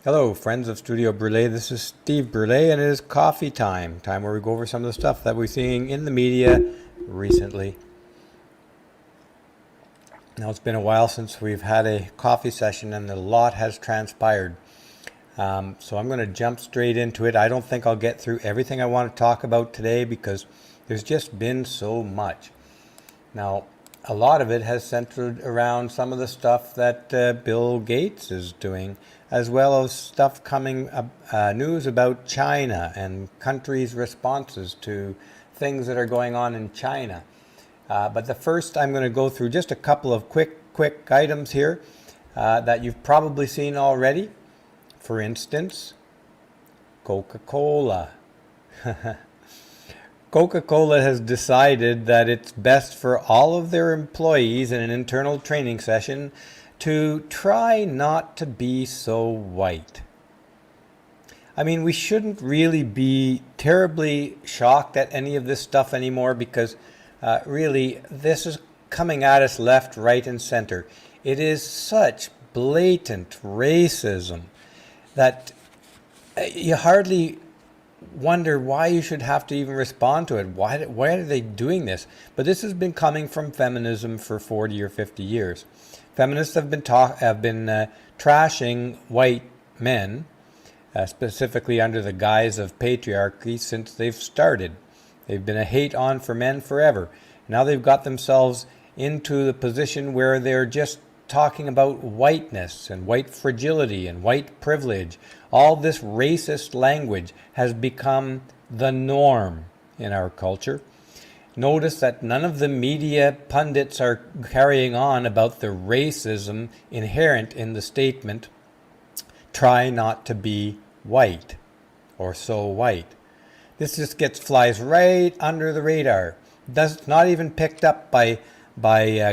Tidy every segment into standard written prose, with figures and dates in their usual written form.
Hello, friends of Studio Brule. This is Steve Brule, and it is coffee time where we go over some of the stuff that we're seeing in the media recently. Now, it's been a while since we've had a coffee session, and a lot has transpired. So I'm going to jump straight into it. I don't think I'll get through everything I want to talk about today because there's just been so much. Now, a lot of it has centered around some of the stuff that Bill Gates is doing, as well as stuff coming news about China and countries' responses to things that are going on in China. But the first, I'm going to go through just a couple of quick items here that you've probably seen already. For instance, Coca-Cola. Coca-Cola has decided that it's best for all of their employees in an internal training session to try not to be so white. I mean, we shouldn't really be terribly shocked at any of this stuff anymore because really this is coming at us left, right, and center. It is such blatant racism that you hardly wonder why you should have to even respond to it. Why are they doing this? But this has been coming from feminism for 40 or 50 years. Feminists have been trashing white men, specifically under the guise of patriarchy, since they've started. They've been a hate-on for men forever. Now they've got themselves into the position where they're just talking about whiteness and white fragility and white privilege. All this racist language has become the norm in our culture. Notice that none of the media pundits are carrying on about the racism inherent in the statement, try not to be white or so white. This just flies right under the radar. It's not even picked up by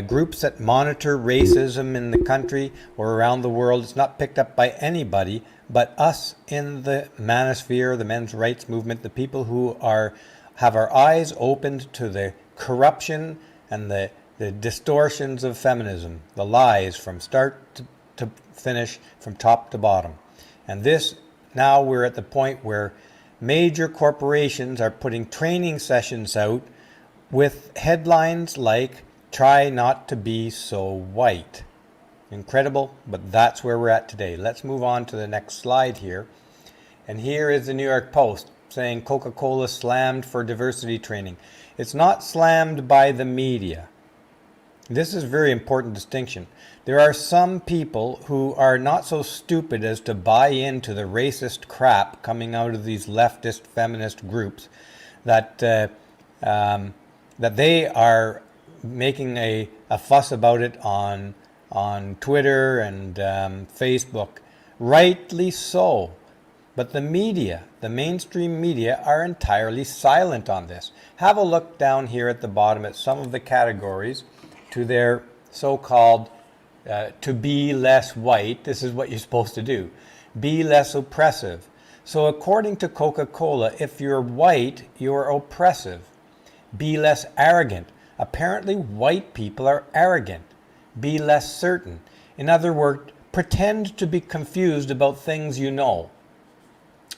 groups that monitor racism in the country or around the world. It's not picked up by anybody but us in the manosphere, the men's rights movement, the people who have our eyes opened to the corruption and the distortions of feminism, the lies from start to finish, from top to bottom. And this, now we're at the point where major corporations are putting training sessions out with headlines like, try not to be so white. Incredible, but that's where we're at today. Let's move on to the next slide here. And here is the New York Post saying Coca-Cola slammed for diversity training. It's not slammed by the media. This is a very important distinction. There are some people who are not so stupid as to buy into the racist crap coming out of these leftist feminist groups that they are making a fuss about it on Twitter and Facebook. Rightly so. But the media, the mainstream media, are entirely silent on this. Have a look down here at the bottom at some of the categories to their so-called to be less white. This is what you're supposed to do. Be less oppressive. So according to Coca-Cola, if you're white, you're oppressive. Be less arrogant. Apparently white people are arrogant. Be less certain. In other words, pretend to be confused about things you know.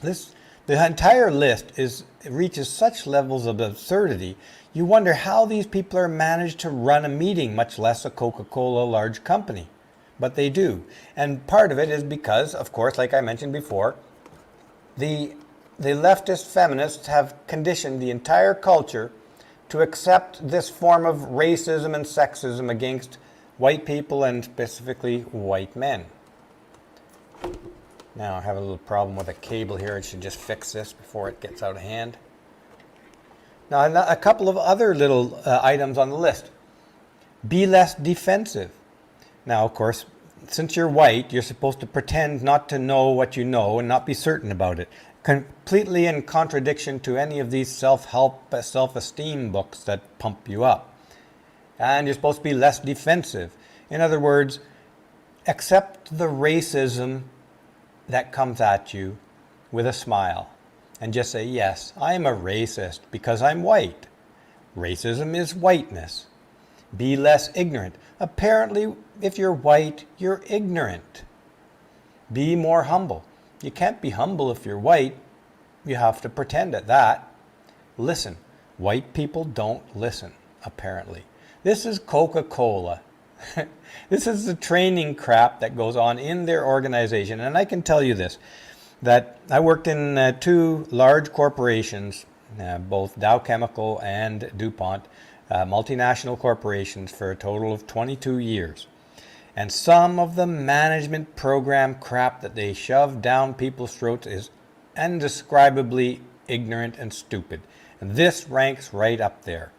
The entire list reaches such levels of absurdity, you wonder how these people are managed to run a meeting, much less a Coca-Cola large company. But they do. And part of it is because, of course, like I mentioned before, the leftist feminists have conditioned the entire culture to accept this form of racism and sexism against white people and specifically white men. Now I have a little problem with a cable here. I should just fix this before it gets out of hand. Now a couple of other little items on the list. Be less defensive. Now, of course, since you're white, you're supposed to pretend not to know what you know and not be certain about it. Completely in contradiction to any of these self-help, self-esteem books that pump you up. And you're supposed to be less defensive. In other words, accept the racism that comes at you with a smile and just say, yes, I'm a racist because I'm white. Racism is whiteness. Be less ignorant. Apparently, if you're white, you're ignorant. Be more humble. You can't be humble if you're white. You have to pretend at that. Listen. White people don't listen, apparently. This is Coca-Cola. This is the training crap that goes on in their organization. And I can tell you this, that I worked in two large corporations, both Dow Chemical and DuPont, multinational corporations, for a total of 22 years. And some of the management program crap that they shove down people's throats is indescribably ignorant and stupid. And this ranks right up there.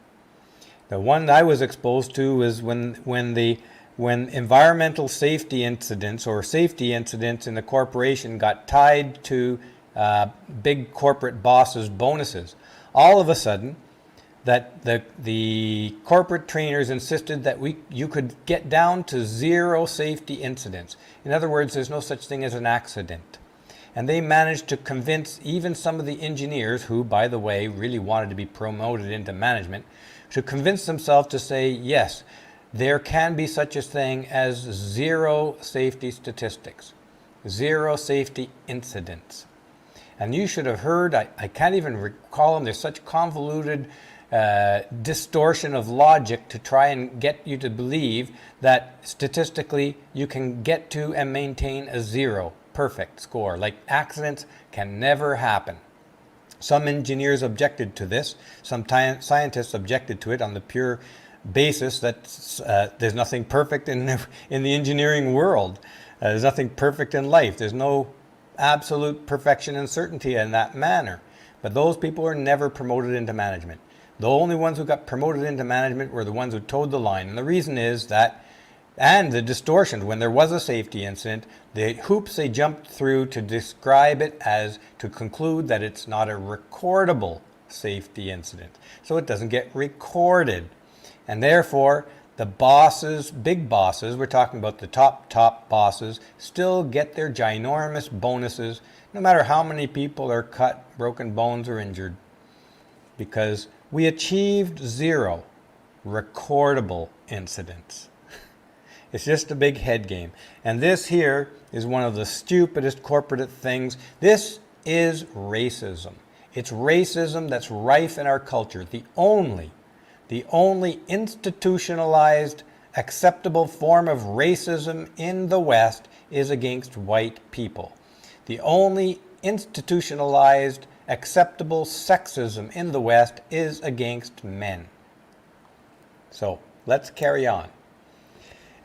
The one I was exposed to was when environmental safety incidents or safety incidents in the corporation got tied to big corporate bosses' bonuses. All of a sudden, that the corporate trainers insisted that you could get down to zero safety incidents. In other words, there's no such thing as an accident. And they managed to convince even some of the engineers, who, by the way, really wanted to be promoted into management, to convince themselves to say, yes, there can be such a thing as zero safety statistics, zero safety incidents. And you should have heard, I can't even recall them, there's such convoluted distortion of logic to try and get you to believe that statistically you can get to and maintain a zero perfect score. Like, accidents can never happen. Some engineers objected to this. Some scientists objected to it on the pure basis that there's nothing perfect in the engineering world. There's nothing perfect in life. There's no absolute perfection and certainty in that manner. But those people were never promoted into management. The only ones who got promoted into management were the ones who towed the line. And the reason is that, and the distortion, when there was a safety incident, the hoops they jumped through to describe it as, to conclude that it's not a recordable safety incident. So it doesn't get recorded. And therefore, the bosses, big bosses, we're talking about the top bosses, still get their ginormous bonuses, no matter how many people are cut, broken bones, or injured. Because we achieved zero recordable incidents. It's just a big head game. And this here is one of the stupidest corporate things. This is racism. It's racism that's rife in our culture. The only institutionalized, acceptable form of racism in the West is against white people. The only institutionalized, acceptable sexism in the West is against men. So let's carry on.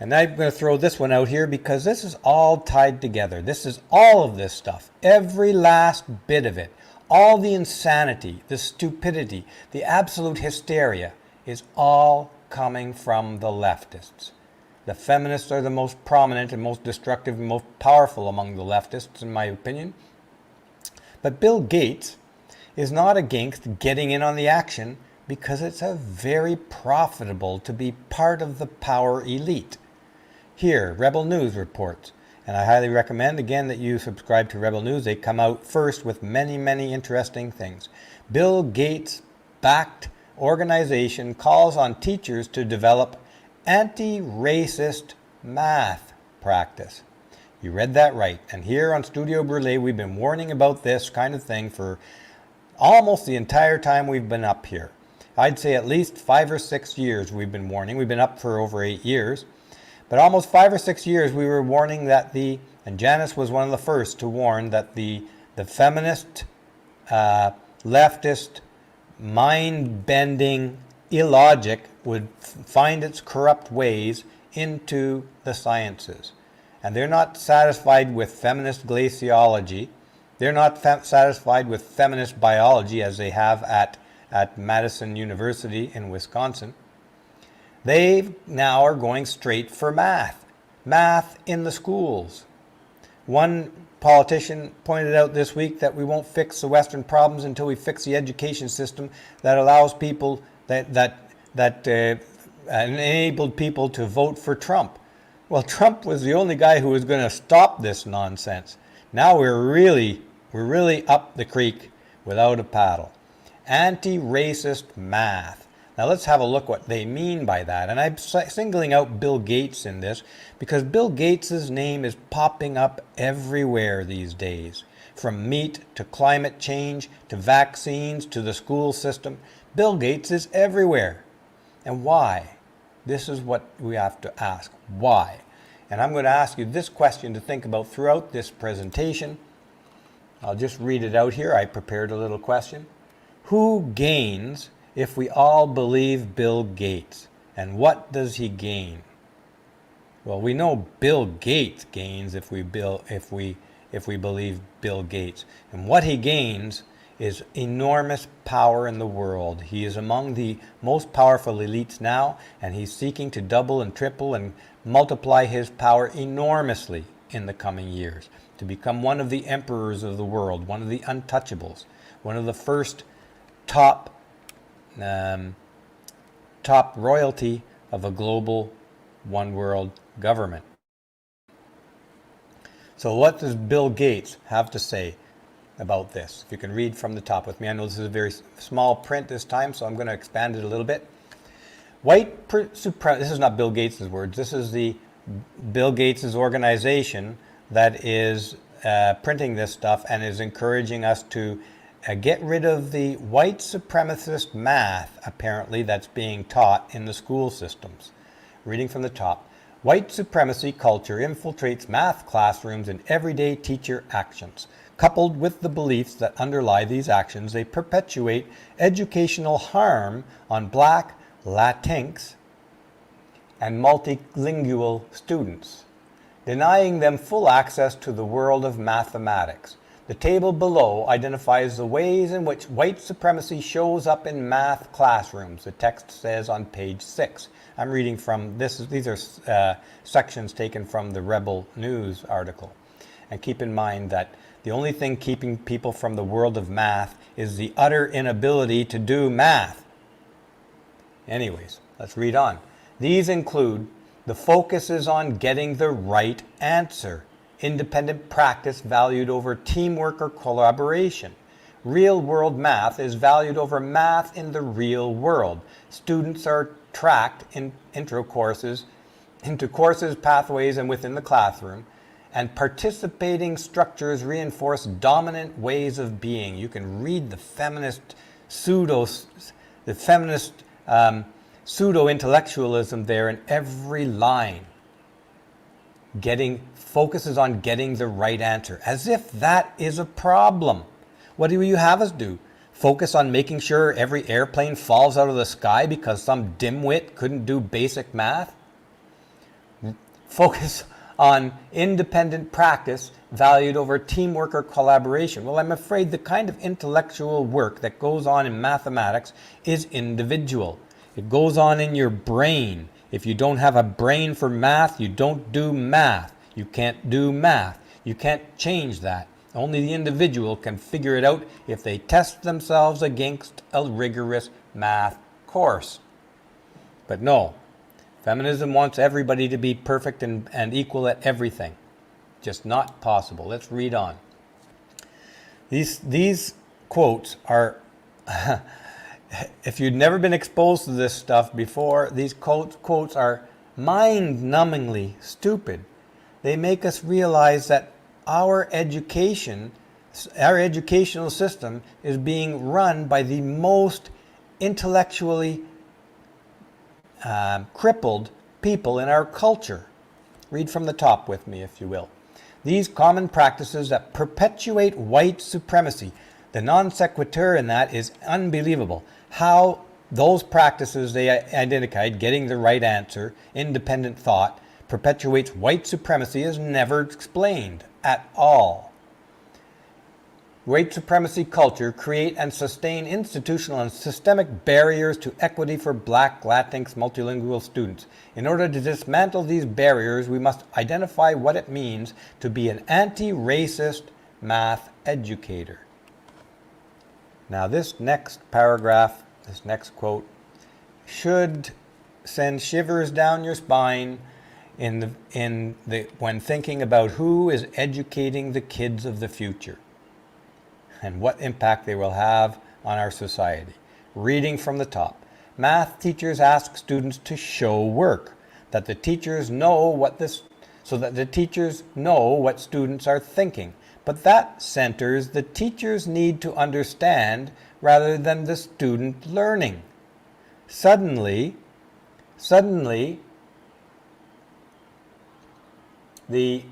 And I'm going to throw this one out here because this is all tied together. This is all of this stuff, every last bit of it. All the insanity, the stupidity, the absolute hysteria is all coming from the leftists. The feminists are the most prominent and most destructive and most powerful among the leftists, in my opinion. But Bill Gates is not against getting in on the action because it's very profitable to be part of the power elite. Here, Rebel News reports, and I highly recommend again that you subscribe to Rebel News. They come out first with many, many interesting things. Bill Gates-backed organization calls on teachers to develop anti-racist math practice. You read that right. And here on Studio Brûlé, we've been warning about this kind of thing for almost the entire time we've been up here. I'd say at least 5 or 6 years we've been warning. We've been up for over 8 years. But almost 5 or 6 years we were warning that and Janice was one of the first to warn that the feminist, leftist, mind-bending illogic would find its corrupt ways into the sciences. And they're not satisfied with feminist glaciology. They're not satisfied with feminist biology as they have at Madison University in Wisconsin. They now are going straight for math. Math in the schools. One politician pointed out this week that we won't fix the Western problems until we fix the education system that allows people, that enabled people to vote for Trump. Well, Trump was the only guy who was going to stop this nonsense. Now we're really up the creek without a paddle. Anti-racist math. Now let's have a look what they mean by that. And I'm singling out Bill Gates in this because Bill Gates' name is popping up everywhere these days. From meat to climate change to vaccines to the school system, Bill Gates is everywhere. And why? This is what we have to ask. Why? And I'm going to ask you this question to think about throughout this presentation. I'll just read it out here. I prepared a little question. Who gains if we all believe Bill Gates? And what does he gain? Well, we know Bill Gates gains if we believe Bill Gates. And what he gains is enormous power in the world. He is among the most powerful elites now, and he's seeking to double and triple and multiply his power enormously in the coming years to become one of the emperors of the world, one of the untouchables, one of the first top royalty of a global one world government. So what does Bill Gates have to say about this? If you can read from the top with me. I know this is a very small print this time, so I'm going to expand it a little bit. White supremacy, this is not Bill Gates' words, this is the Bill Gates' organization that is printing this stuff and is encouraging us to get rid of the white supremacist math, apparently, that's being taught in the school systems. Reading from the top. White supremacy culture infiltrates math classrooms and everyday teacher actions. Coupled with the beliefs that underlie these actions, they perpetuate educational harm on Black, Latinx, and multilingual students, denying them full access to the world of mathematics. The table below identifies the ways in which white supremacy shows up in math classrooms, the text says on page 6. I'm reading from this. These are sections taken from the Rebel News article. And keep in mind that the only thing keeping people from the world of math is the utter inability to do math. Anyways, let's read on. These include the focus is on getting the right answer. Independent practice valued over teamwork or collaboration. Real-world math is valued over math in the real world. Students are tracked into courses, pathways, and within the classroom. And participating structures reinforce dominant ways of being. You can read the feminist pseudo-intellectualism there in every line. Focuses on getting the right answer, as if that is a problem. What do you have us do? Focus on making sure every airplane falls out of the sky because some dimwit couldn't do basic math? Focus on independent practice valued over teamwork or collaboration. Well, I'm afraid the kind of intellectual work that goes on in mathematics is individual. It goes on in your brain. If you don't have a brain for math, you don't do math. You can't do math. You can't change that. Only the individual can figure it out if they test themselves against a rigorous math course. But no, feminism wants everybody to be perfect and equal at everything. Just not possible. Let's read on. These quotes are, if you'd never been exposed to this stuff before, these quotes are mind-numbingly stupid. They make us realize that our educational system is being run by the most intellectually crippled people in our culture. Read from the top with me, if you will. These common practices that perpetuate white supremacy. The non sequitur in that is unbelievable. How those practices they identified, getting the right answer, independent thought, perpetuates white supremacy is never explained at all. White supremacy culture create and sustain institutional and systemic barriers to equity for Black, Latinx, multilingual students. In order to dismantle these barriers, we must identify what it means to be an anti-racist math educator. Now this next paragraph, this next quote, should send shivers down your spine when thinking about who is educating the kids of the future and what impact they will have on our society. Reading from the top. math teachers ask students to show work, that the teachers know so that the teachers know what students are thinking. But that centers the teacher's need to understand rather than the student learning. Suddenly, the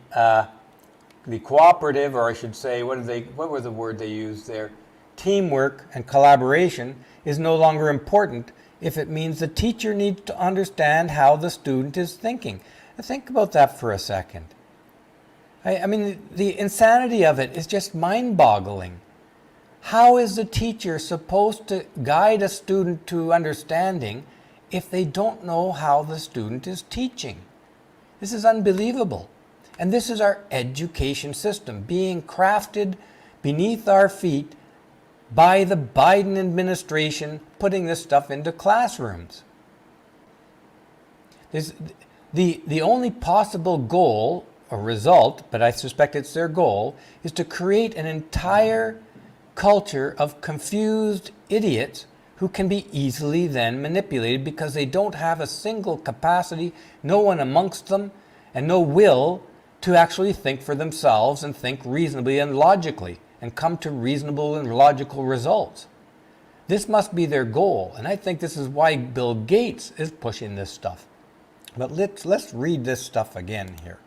cooperative, or I should say, what was the word they used there? Teamwork and collaboration is no longer important if it means the teacher needs to understand how the student is thinking. Now think about that for a second. I mean, the insanity of it is just mind-boggling. How is the teacher supposed to guide a student to understanding if they don't know how the student is teaching? This is unbelievable. And this is our education system being crafted beneath our feet by the Biden administration putting this stuff into classrooms. The only possible goal or result, but I suspect it's their goal, is to create an entire culture of confused idiots who can be easily then manipulated because they don't have a single capacity, no one amongst them, and no will to actually think for themselves and think reasonably and logically and come to reasonable and logical results. This must be their goal, and I think this is why Bill Gates is pushing this stuff. But let's read this stuff again here.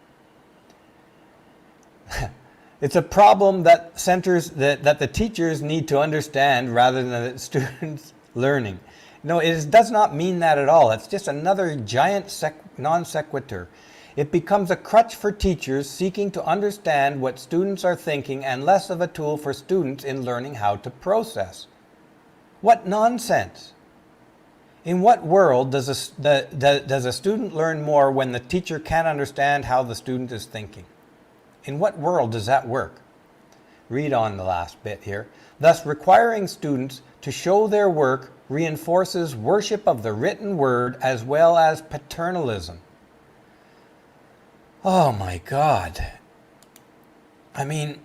It's a problem that centers that the teachers need to understand rather than the students learning. No, it does not mean that at all. It's just another giant non sequitur. It becomes a crutch for teachers seeking to understand what students are thinking and less of a tool for students in learning how to process. What nonsense! In what world does a student learn more when the teacher can't understand how the student is thinking? In what world does that work? Read on the last bit here. Thus, requiring students to show their work reinforces worship of the written word as well as paternalism. Oh my God. I mean,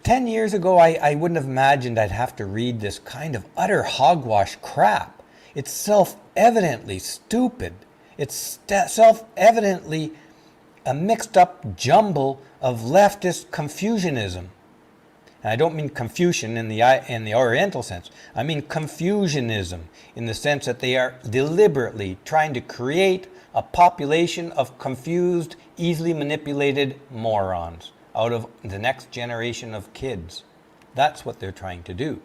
10 years ago, I wouldn't have imagined I'd have to read this kind of utter hogwash crap. It's self-evidently stupid. It's self-evidently a mixed up jumble of leftist Confucianism. And I don't mean Confucian in the Oriental sense. I mean Confucianism in the sense that they are deliberately trying to create a population of confused, easily manipulated morons out of the next generation of kids. That's what they're trying to do.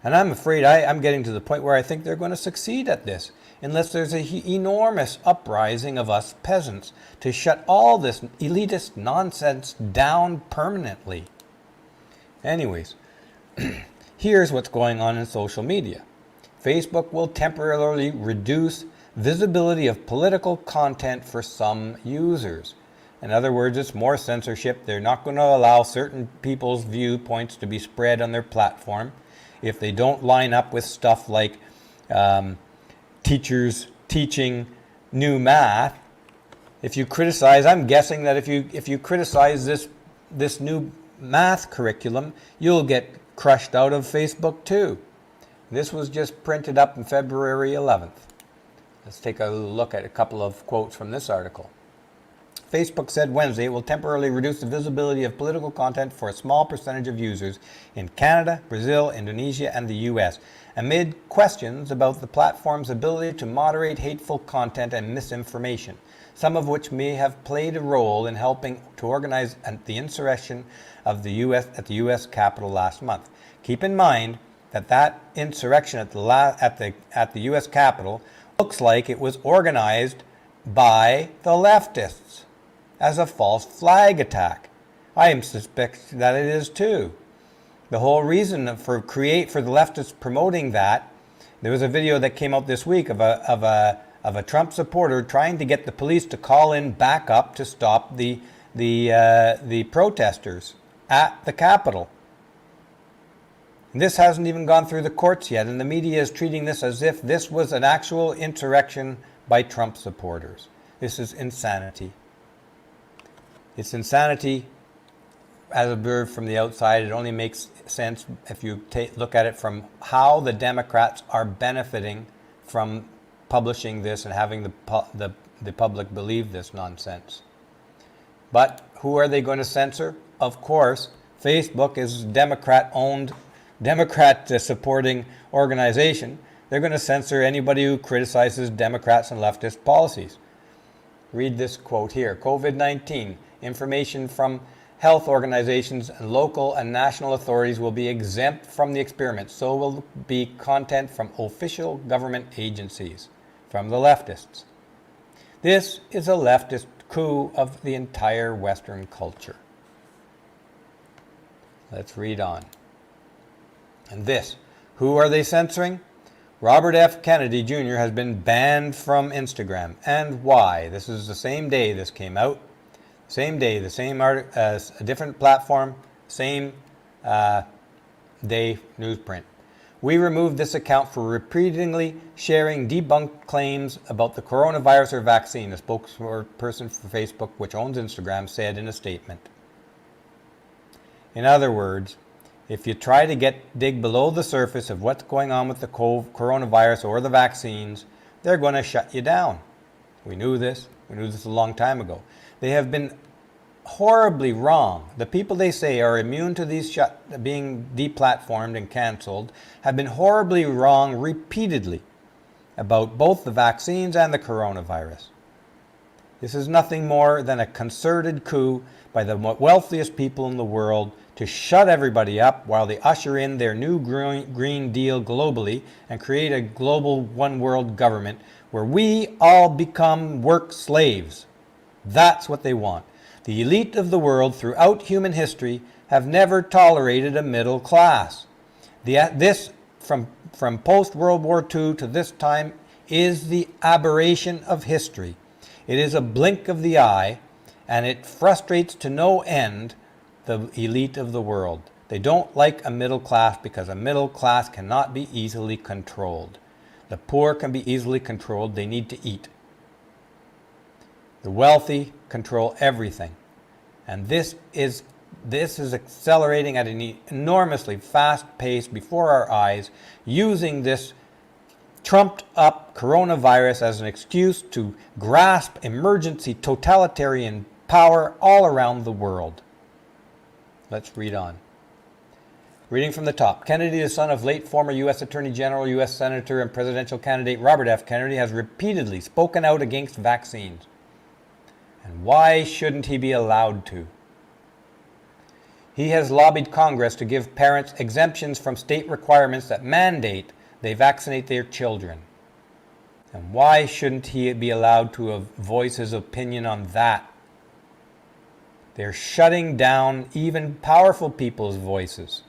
And I'm afraid I'm getting to the point where I think they're going to succeed at this, unless there's an enormous uprising of us peasants to shut all this elitist nonsense down permanently. Anyways, here's what's going on in social media. Facebook will temporarily reduce visibility of political content for some users. In other words, it's more censorship. They're not going to allow certain people's viewpoints to be spread on their platform if they don't line up with stuff like teachers teaching new math. If you criticize, I'm guessing that if you criticize this new math curriculum, you'll get crushed out of Facebook too. This was just printed up on February 11th. Let's take a look at a couple of quotes from this article. Facebook said Wednesday it will temporarily reduce the visibility of political content for a small percentage of users in Canada, Brazil, Indonesia, and the US, amid questions about the platform's ability to moderate hateful content and misinformation, some of which may have played a role in helping to organize the insurrection of the US Capitol last month. Keep in mind that insurrection at the US Capitol looks like it was organized by the leftists as a false flag attack. I suspect that it is too. The whole reason for the leftists promoting that, there was a video that came out this week of a Trump supporter trying to get the police to call in backup to stop the protesters at the Capitol. And this hasn't even gone through the courts yet, and the media is treating this as if this was an actual insurrection by Trump supporters. This is insanity. It's insanity as observed from the outside, it only makes sense if you look at it from how the Democrats are benefiting from publishing this and having the public believe this nonsense. But who are they going to censor? Of course, Facebook is a Democrat-owned, Democrat-supporting organization. They're going to censor anybody who criticizes Democrats and leftist policies. Read this quote here. COVID-19, information from health organizations and local and national authorities will be exempt from the experiment. So will be content from official government agencies, from the leftists. This is a leftist coup of the entire Western culture. Let's read on. And this, who are they censoring? Robert F. Kennedy Jr. has been banned from Instagram. And why? This is the same day this came out. Same day, the same article, a different platform, same day newsprint. We removed this account for repeatedly sharing debunked claims about the coronavirus or vaccine, a spokesperson for Facebook, which owns Instagram, said in a statement. In other words, if you try to dig below the surface of what's going on with the coronavirus or the vaccines, they're going to shut you down. We knew this. We knew this a long time ago. They have been horribly wrong. The people they say are immune to these being deplatformed and cancelled have been horribly wrong repeatedly about both the vaccines and the coronavirus. This is nothing more than a concerted coup by the wealthiest people in the world to shut everybody up while they usher in their new Green Deal globally and create a global one world government where we all become work slaves. That's what they want. The elite of the world throughout human history have never tolerated a middle class. This, from post-World War II to this time, is the aberration of history. It is a blink of the eye, and it frustrates to no end the elite of the world. They don't like a middle class because a middle class cannot be easily controlled. The poor can be easily controlled. They need to eat. The wealthy control everything. And this is accelerating at an enormously fast pace before our eyes, using this trumped up coronavirus as an excuse to grasp emergency totalitarian power all around the world. Let's read on. Reading from the top. Kennedy, the son of late former U.S. Attorney General, U.S. Senator, and presidential candidate Robert F. Kennedy, has repeatedly spoken out against vaccines. And why shouldn't he be allowed to? He has lobbied Congress to give parents exemptions from state requirements that mandate they vaccinate their children. And why shouldn't he be allowed to voice his opinion on that? They're shutting down even powerful people's voices.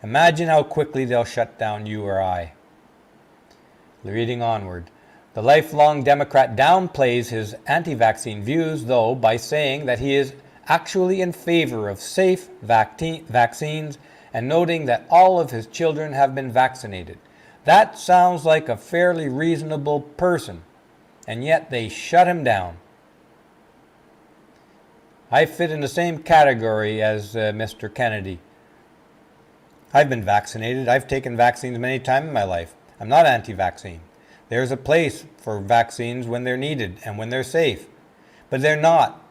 Imagine how quickly they'll shut down you or I. Reading onward. The lifelong Democrat downplays his anti-vaccine views, though, by saying that he is actually in favor of safe vaccines and noting that all of his children have been vaccinated. That sounds like a fairly reasonable person, and yet they shut him down. I fit in the same category as Mr. Kennedy. I've been vaccinated. I've taken vaccines many times in my life. I'm not anti-vaccine. There's a place for vaccines when they're needed and when they're safe. But they're not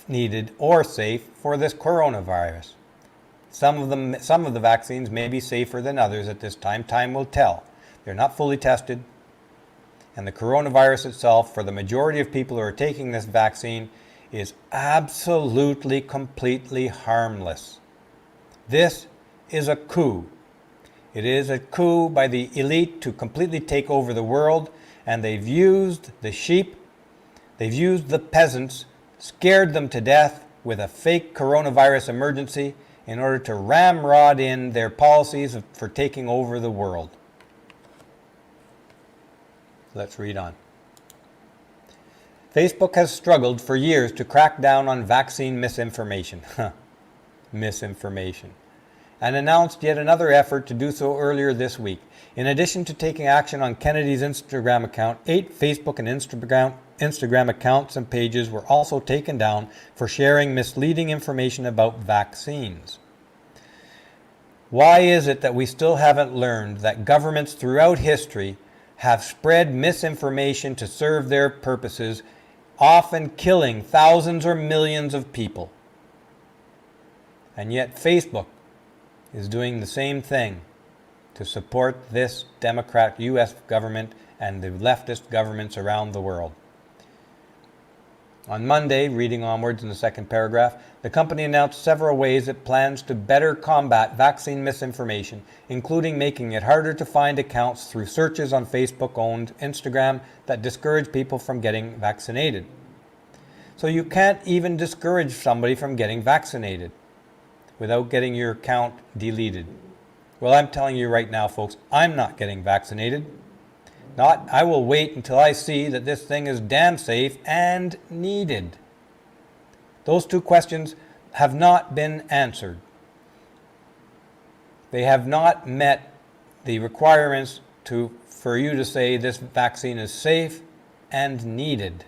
needed or safe for this coronavirus. Some of the vaccines may be safer than others at this time. Time will tell. They're not fully tested. And the coronavirus itself, for the majority of people who are taking this vaccine, is absolutely, completely harmless. This is a coup. It is a coup by the elite to completely take over the world, and they've used the sheep, they've used the peasants, scared them to death with a fake coronavirus emergency in order to ramrod in their policies for taking over the world. Let's read on. Facebook has struggled for years to crack down on vaccine misinformation. Misinformation. And announced yet another effort to do so earlier this week. In addition to taking action on Kennedy's Instagram account, 8 Facebook and Instagram accounts and pages were also taken down for sharing misleading information about vaccines. Why is it that we still haven't learned that governments throughout history have spread misinformation to serve their purposes, often killing thousands or millions of people? And yet Facebook is doing the same thing to support this Democrat U.S. government and the leftist governments around the world. On Monday, reading onwards in the second paragraph, the company announced several ways it plans to better combat vaccine misinformation, including making it harder to find accounts through searches on Facebook-owned Instagram that discourage people from getting vaccinated. So you can't even discourage somebody from getting vaccinated without getting your account deleted. Well, I'm telling you right now, folks, I'm not getting vaccinated. I will wait until I see that this thing is damn safe and needed. Those two questions have not been answered. They have not met the requirements for you to say this vaccine is safe and needed.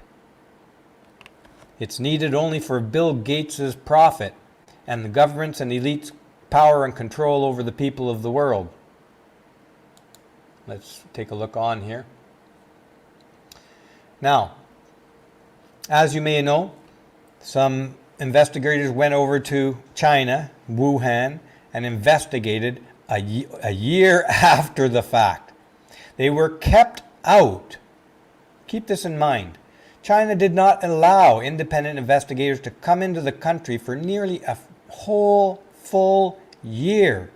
It's needed only for Bill Gates' profit and the governments and elites' power and control over the people of the world. Let's take a look on here. Now, as you may know, some investigators went over to China, Wuhan, and investigated a year after the fact. They were kept out. Keep this in mind. China did not allow independent investigators to come into the country for nearly a whole full year.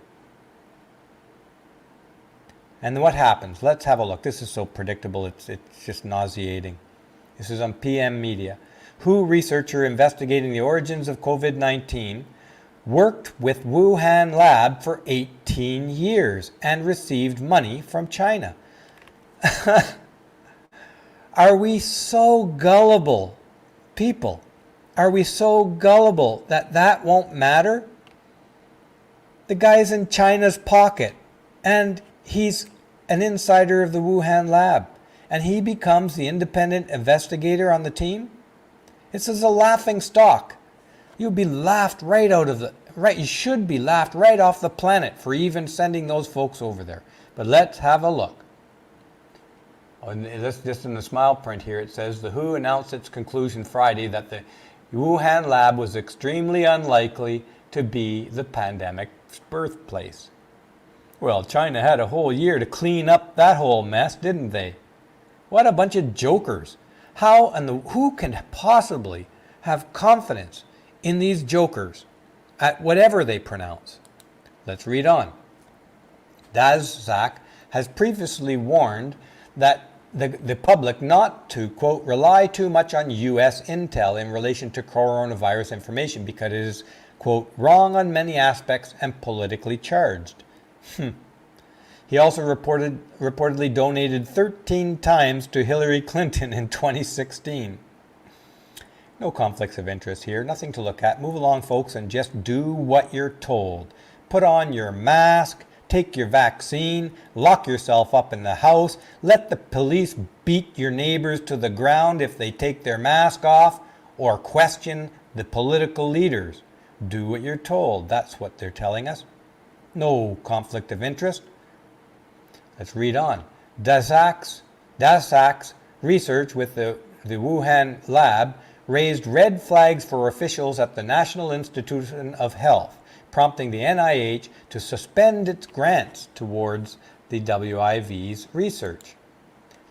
And what happens? Let's have a look. This is so predictable, it's just nauseating. This is on PM Media. WHO researcher investigating the origins of COVID-19 worked with Wuhan lab for 18 years and received money from China. Are we so gullible, people? Are we so gullible that won't matter? The guy's in China's pocket, and he's an insider of the Wuhan lab, and he becomes the independent investigator on the team? This is a laughing stock. You'll be laughed right out of you should be laughed right off the planet for even sending those folks over there. But let's have a look. Just in the small print here, it says the WHO announced its conclusion Friday that the Wuhan lab was extremely unlikely to be the pandemic's birthplace. Well, China had a whole year to clean up that whole mess, didn't they? What a bunch of jokers. How and who can possibly have confidence in these jokers at whatever they pronounce? Let's read on. Daszak has previously warned that the public not to, quote, rely too much on U.S. intel in relation to coronavirus information because it is, quote, wrong on many aspects and politically charged. He also reportedly donated 13 times to Hillary Clinton in 2016. No conflicts of interest here, nothing to look at. Move along, folks, and just do what you're told. Put on your mask, take your vaccine, lock yourself up in the house, let the police beat your neighbors to the ground if they take their mask off, or question the political leaders. Do what you're told. That's what they're telling us. No conflict of interest. Let's read on. Daszak's research with the Wuhan lab raised red flags for officials at the National Institute of Health, prompting the NIH to suspend its grants towards the WIV's research.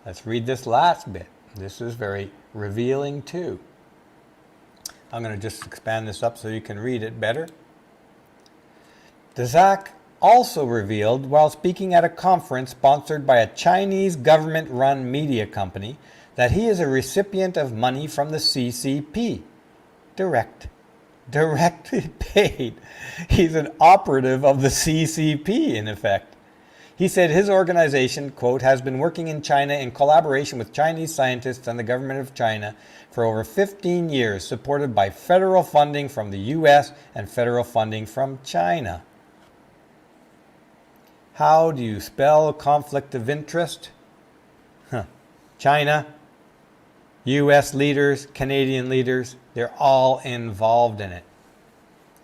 Let's read this last bit. This is very revealing too. I'm going to just expand this up so you can read it better. Daszak also revealed while speaking at a conference sponsored by a Chinese government-run media company that he is a recipient of money from the CCP. Directly paid. He's an operative of the CCP, in effect. He said his organization, quote, has been working in China in collaboration with Chinese scientists and the government of China for over 15 years, supported by federal funding from the U.S. and federal funding from China. How do you spell conflict of interest? China. US leaders, Canadian leaders, they're all involved in it.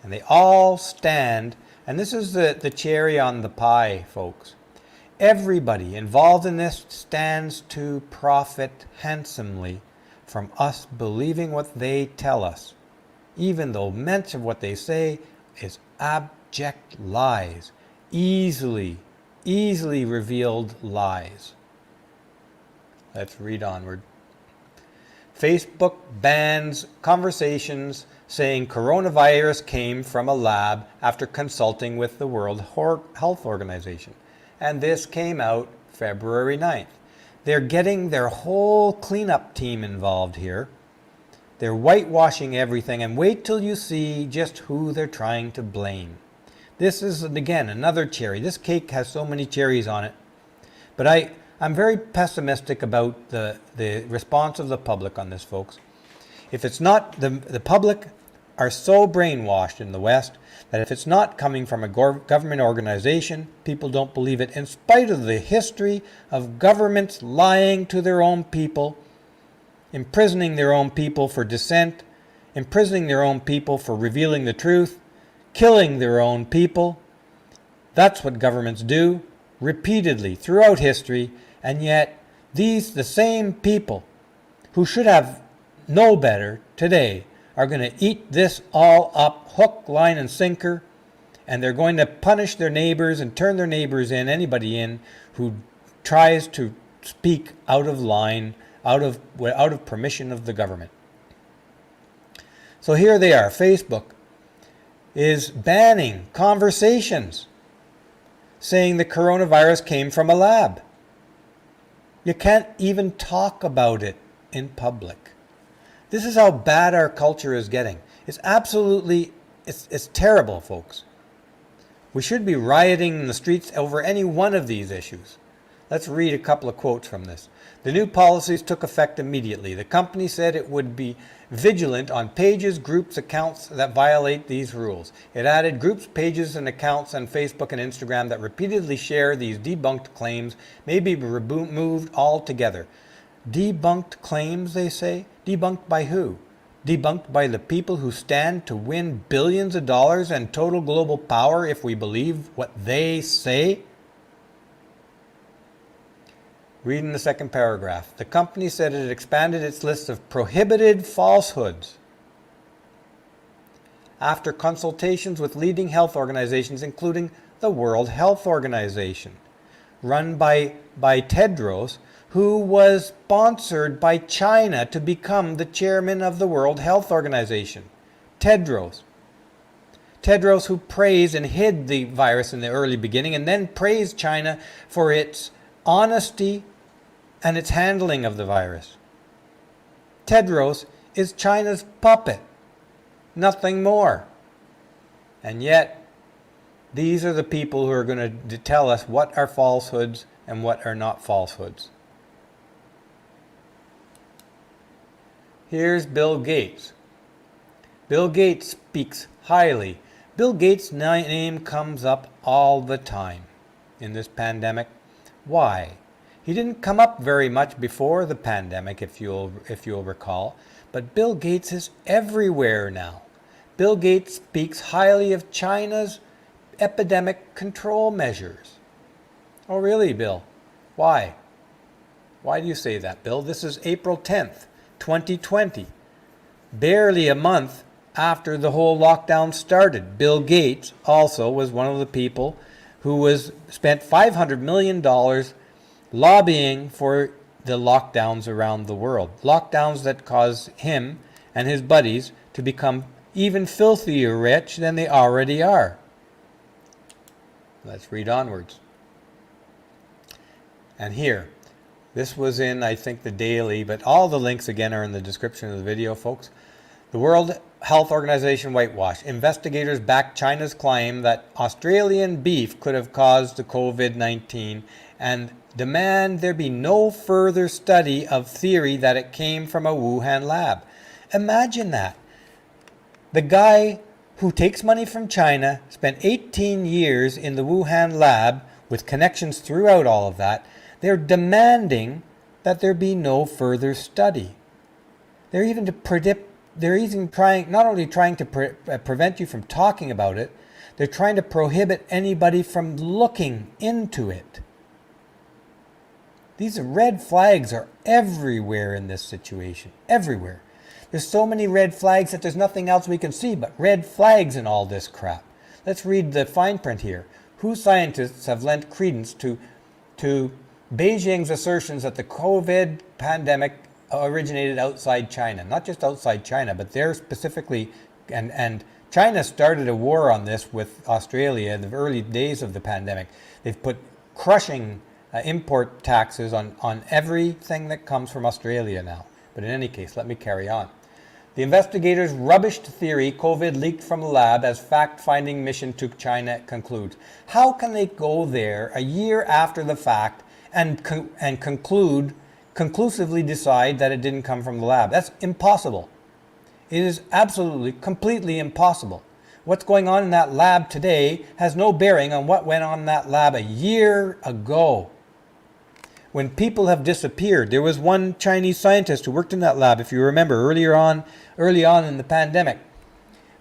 And they all stand, and this is the cherry on the pie, folks. Everybody involved in this stands to profit handsomely from us believing what they tell us, even though much of what they say is abject lies, easily revealed lies. Let's read onward. Facebook bans conversations saying coronavirus came from a lab after consulting with the World Health Organization. And this came out February 9th. They're getting their whole cleanup team involved here. They're whitewashing everything, and wait till you see just who they're trying to blame. This is, again, another cherry. This cake has so many cherries on it. But I'm very pessimistic about the response of the public on this, folks. If it's not, the public are so brainwashed in the West that if it's not coming from a government organization, people don't believe it, in spite of the history of governments lying to their own people, imprisoning their own people for dissent, imprisoning their own people for revealing the truth, killing their own people. That's what governments do repeatedly throughout history, and yet the same people who should have know better today are going to eat this all up, hook, line, and sinker, and they're going to punish their neighbors and turn their neighbors in, anybody in, who tries to speak out of line, out of permission of the government. So here they are. Facebook is banning conversations saying the coronavirus came from a lab. You can't even talk about it in public. This is how bad our culture is getting. It's absolutely, it's terrible, folks. We should be rioting in the streets over any one of these issues. Let's read a couple of quotes from this. The new policies took effect immediately. The company said it would be vigilant on pages, groups, accounts that violate these rules. It added groups, pages, and accounts on Facebook and Instagram that repeatedly share these debunked claims may be removed altogether. Debunked claims, they say? Debunked by who? Debunked by the people who stand to win billions of dollars and total global power if we believe what they say? Reading the second paragraph. The company said it expanded its list of prohibited falsehoods after consultations with leading health organizations, including the World Health Organization, run by Tedros, who was sponsored by China to become the chairman of the World Health Organization. Tedros, who praised and hid the virus in the early beginning and then praised China for its honesty and its handling of the virus. Tedros is China's puppet, nothing more. And yet, these are the people who are going to tell us what are falsehoods and what are not falsehoods. Here's Bill Gates. Bill Gates speaks highly. Bill Gates' name comes up all the time in this pandemic. Why? He didn't come up very much before the pandemic, if you'll recall, but Bill Gates is everywhere now. Bill Gates speaks highly of China's epidemic control measures. Oh, really, Bill? Why? Why do you say that, Bill? This is April 10th, 2020. Barely a month after the whole lockdown started. Bill Gates also was one of the people who spent $500 million lobbying for the lockdowns around the world. Lockdowns that caused him and his buddies to become even filthier rich than they already are. Let's read onwards. And here, this was in, I think, the Daily, but all the links again are in the description of the video, folks. The World Health Organization whitewash. Investigators back China's claim that Australian beef could have caused the COVID-19 and demand there be no further study of theory that it came from a Wuhan lab. Imagine that. The guy who takes money from China, spent 18 years in the Wuhan lab with connections throughout all of that, they're demanding that there be no further study. They're even to predict. They're even trying, not only trying to prevent you from talking about it, they're trying to prohibit anybody from looking into it. These red flags are everywhere in this situation. Everywhere. There's so many red flags that there's nothing else we can see but red flags in all this crap. Let's read the fine print here. WHO scientists have lent credence to Beijing's assertions that the COVID pandemic originated outside China. Not just outside China, but they're specifically, and China started a war on this with Australia in the early days of the pandemic. They've put crushing import taxes on everything that comes from Australia now. But in any case, let me carry on. The investigators' rubbished theory COVID leaked from the lab as fact-finding mission to China concludes. How can they go there a year after the fact and conclusively decide that it didn't come from the lab? That's impossible. It is absolutely, completely impossible. What's going on in that lab today has no bearing on what went on in that lab a year ago. When people have disappeared, there was one Chinese scientist who worked in that lab, if you remember, early on in the pandemic.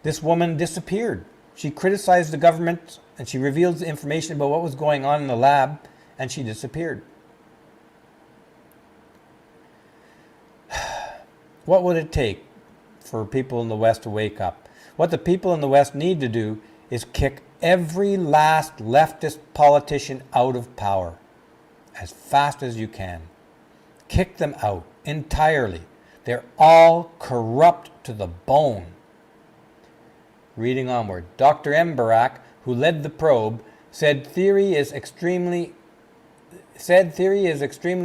This woman disappeared. She criticized the government and she revealed information about what was going on in the lab, and she disappeared. What would it take for people in the West to wake up? What the people in the West need to do is kick every last leftist politician out of power as fast as you can. Kick them out entirely. They're all corrupt to the bone. Reading onward. Dr. M. Barak, who led the probe, said theory is extremely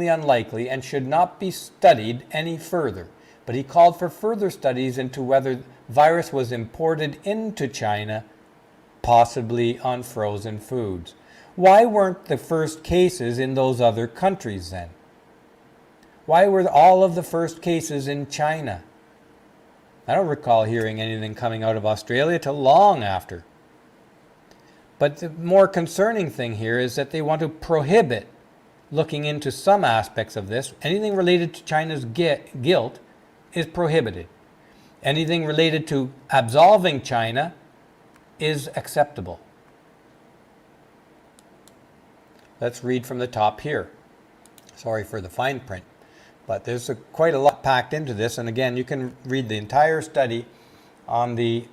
unlikely and should not be studied any further. But he called for further studies into whether virus was imported into China, possibly on frozen foods. Why weren't the first cases in those other countries then? Why were all of the first cases in China? I don't recall hearing anything coming out of Australia till long after. But the more concerning thing here is that they want to prohibit looking into some aspects of this. Anything related to China's guilt is prohibited. Anything related to absolving China is acceptable. Let's read from the top here. Sorry for the fine print, but there's quite a lot packed into this. And again, you can read the entire study on the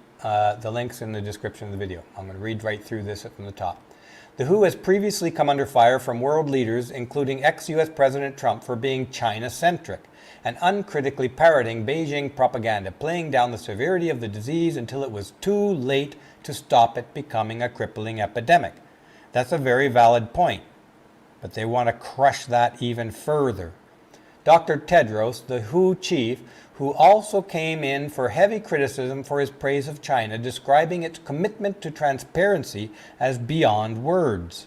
links in the description of the video. I'm going to read right through this from the top. The WHO has previously come under fire from world leaders, including ex-US President Trump, for being China-centric and uncritically parroting Beijing propaganda, playing down the severity of the disease until it was too late to stop it becoming a crippling epidemic. That's a very valid point, but they want to crush that even further. Dr. Tedros, the WHO chief, who also came in for heavy criticism for his praise of China, describing its commitment to transparency as beyond words.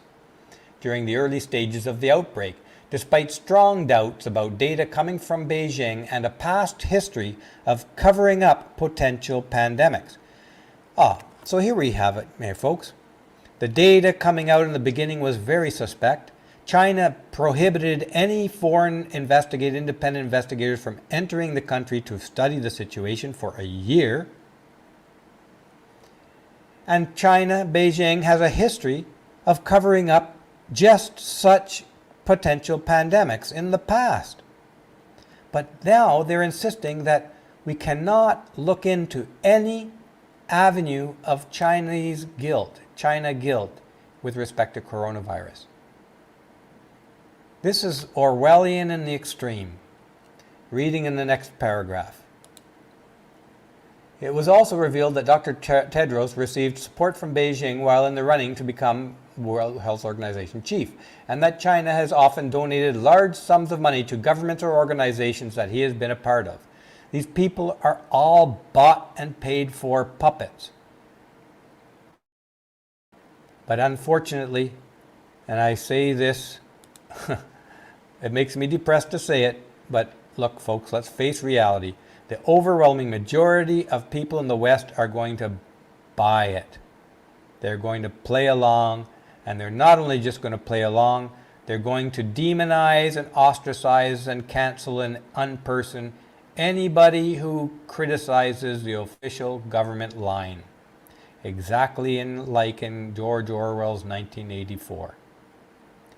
During the early stages of the outbreak, despite strong doubts about data coming from Beijing and a past history of covering up potential pandemics. So here we have it, folks. The data coming out in the beginning was very suspect. China prohibited any foreign independent investigators from entering the country to study the situation for a year. And China, Beijing, has a history of covering up just such potential pandemics in the past. But now they're insisting that we cannot look into any avenue of China guilt with respect to coronavirus. This is Orwellian in the extreme. Reading in the next paragraph. It was also revealed that Dr. Tedros received support from Beijing while in the running to become World Health Organization chief, and that China has often donated large sums of money to governments or organizations that he has been a part of. These people are all bought and paid for puppets. But unfortunately, and I say this, it makes me depressed to say it, but look, folks, let's face reality. The overwhelming majority of people in the West are going to buy it. They're going to play along, and they're not only just going to play along, they're going to demonize and ostracize and cancel and unperson anybody who criticizes the official government line, exactly like in George Orwell's 1984,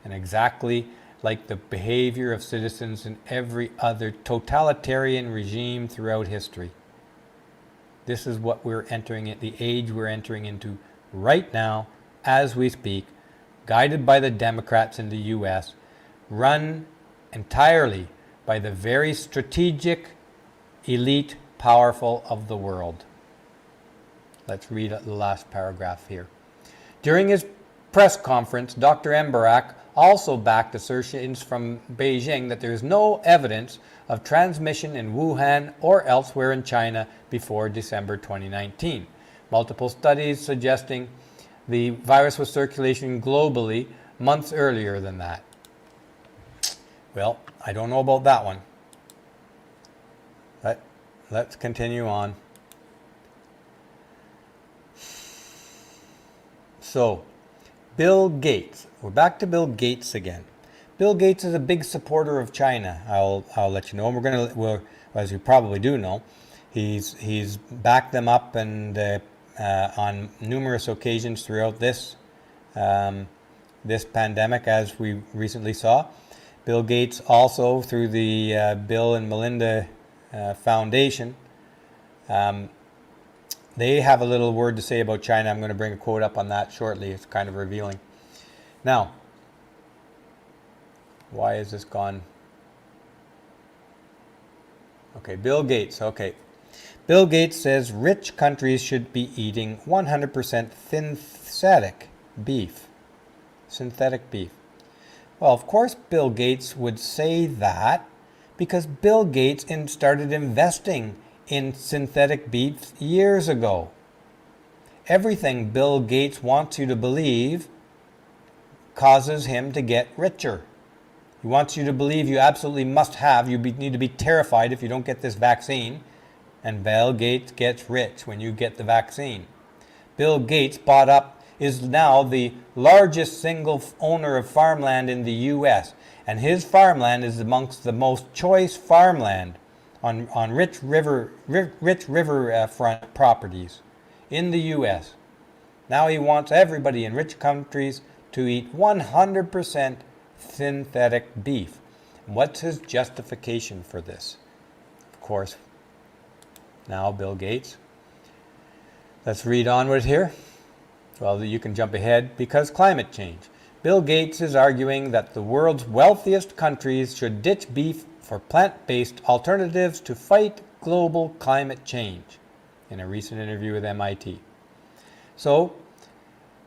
and exactly like the behavior of citizens in every other totalitarian regime throughout history. This is what we're entering at the age we're entering into right now as we speak, guided by the Democrats in the US, run entirely by the very strategic elite powerful of the world. Let's read the last paragraph here. During his press conference, Dr. Embarak also backed assertions from Beijing that there is no evidence of transmission in Wuhan or elsewhere in China before December 2019. Multiple studies suggesting the virus was circulating globally months earlier than that. Well, I don't know about that one. But let's continue on. So, Bill Gates. We're back to Bill Gates again. Bill Gates is a big supporter of China. I'll let you know. We're as you probably do know, he's backed them up and on numerous occasions throughout this pandemic, as we recently saw. Bill Gates also, through the Bill and Melinda Foundation, they have a little word to say about China. I'm going to bring a quote up on that shortly. It's kind of revealing. Now, why is this gone? Okay, Bill Gates. Okay. Bill Gates says rich countries should be eating 100% synthetic beef. Synthetic beef. Well, of course Bill Gates would say that because Bill Gates started investing in synthetic beef years ago. Everything Bill Gates wants you to believe causes him to get richer. He wants you to believe you absolutely must have, need to be terrified if you don't get this vaccine, and Bill Gates gets rich when you get the vaccine. Bill Gates is now the largest single owner of farmland in the U.S., and his farmland is amongst the most choice farmland on rich riverfront properties in the U.S. Now he wants everybody in rich countries to eat 100% synthetic beef. What's his justification for this? Of course, now Bill Gates. Let's read onward here. Well, you can jump ahead. Because climate change. Bill Gates is arguing that the world's wealthiest countries should ditch beef for plant-based alternatives to fight global climate change, in a recent interview with MIT. So,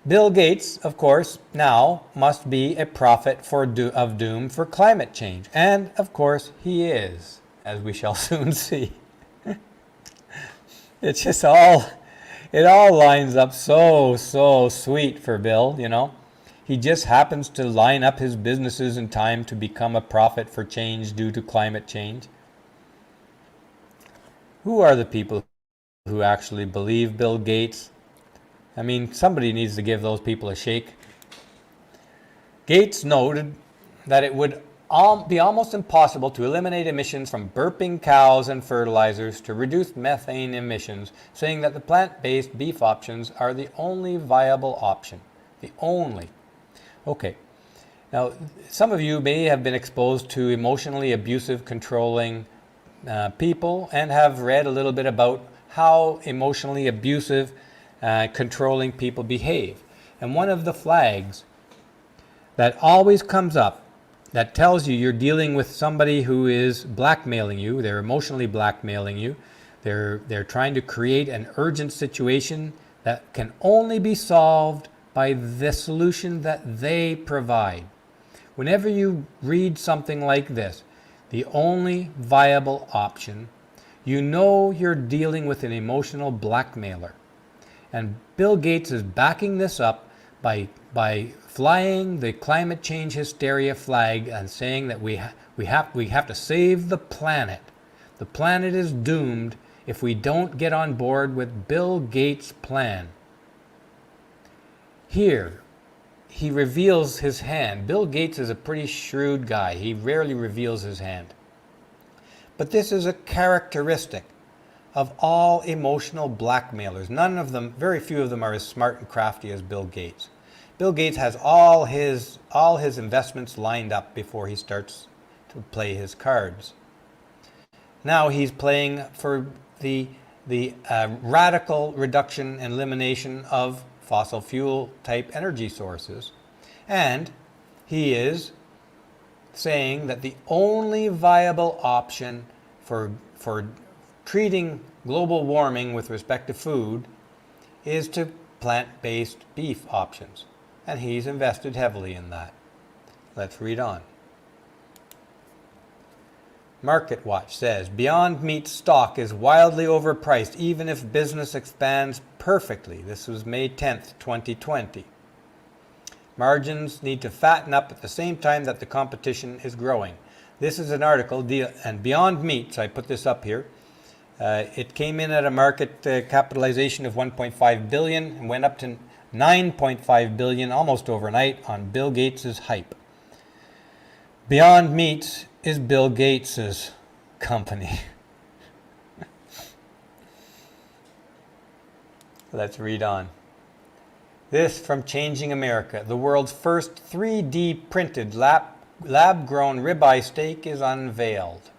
Bill Gates, of course, now must be a prophet of doom for climate change. And, of course, he is, as we shall soon see. It's just it all lines up so sweet for Bill, you know. He just happens to line up his businesses in time to become a prophet for change due to climate change. Who are the people who actually believe Bill Gates? I mean, somebody needs to give those people a shake. Gates noted that it would be almost impossible to eliminate emissions from burping cows and fertilizers to reduce methane emissions, saying that the plant-based beef options are the only viable option. The only. Okay. Now, some of you may have been exposed to emotionally abusive, controlling people and have read a little bit about how emotionally abusive, controlling people behave. And one of the flags that always comes up that tells you you're dealing with somebody who is blackmailing you, they're emotionally blackmailing you, they're trying to create an urgent situation that can only be solved by the solution that they provide. Whenever you read something like this, the only viable option, you know you're dealing with an emotional blackmailer. And Bill Gates is backing this up by flying the climate change hysteria flag and saying that we have to save the planet. The planet is doomed if we don't get on board with Bill Gates' plan. Here, he reveals his hand. Bill Gates is a pretty shrewd guy. He rarely reveals his hand. But this is a characteristic of all emotional blackmailers. None of them, very few of them, are as smart and crafty as Bill Gates. Bill Gates has all his investments lined up before he starts to play his cards. Now he's playing for the radical reduction and elimination of fossil fuel type energy sources. And he is saying that the only viable option for treating global warming with respect to food is to plant-based beef options. And he's invested heavily in that. Let's read on. MarketWatch says, Beyond Meat stock is wildly overpriced even if business expands perfectly. This was May 10th, 2020. Margins need to fatten up at the same time that the competition is growing. This is an article, and Beyond Meat, so I put this up here. It came in at a market capitalization of 1.5 billion and went up to 9.5 billion almost overnight on Bill Gates's hype. Beyond Meat is Bill Gates's company. Let's read on. This from Changing America. The world's first 3D printed lab-grown ribeye steak is unveiled.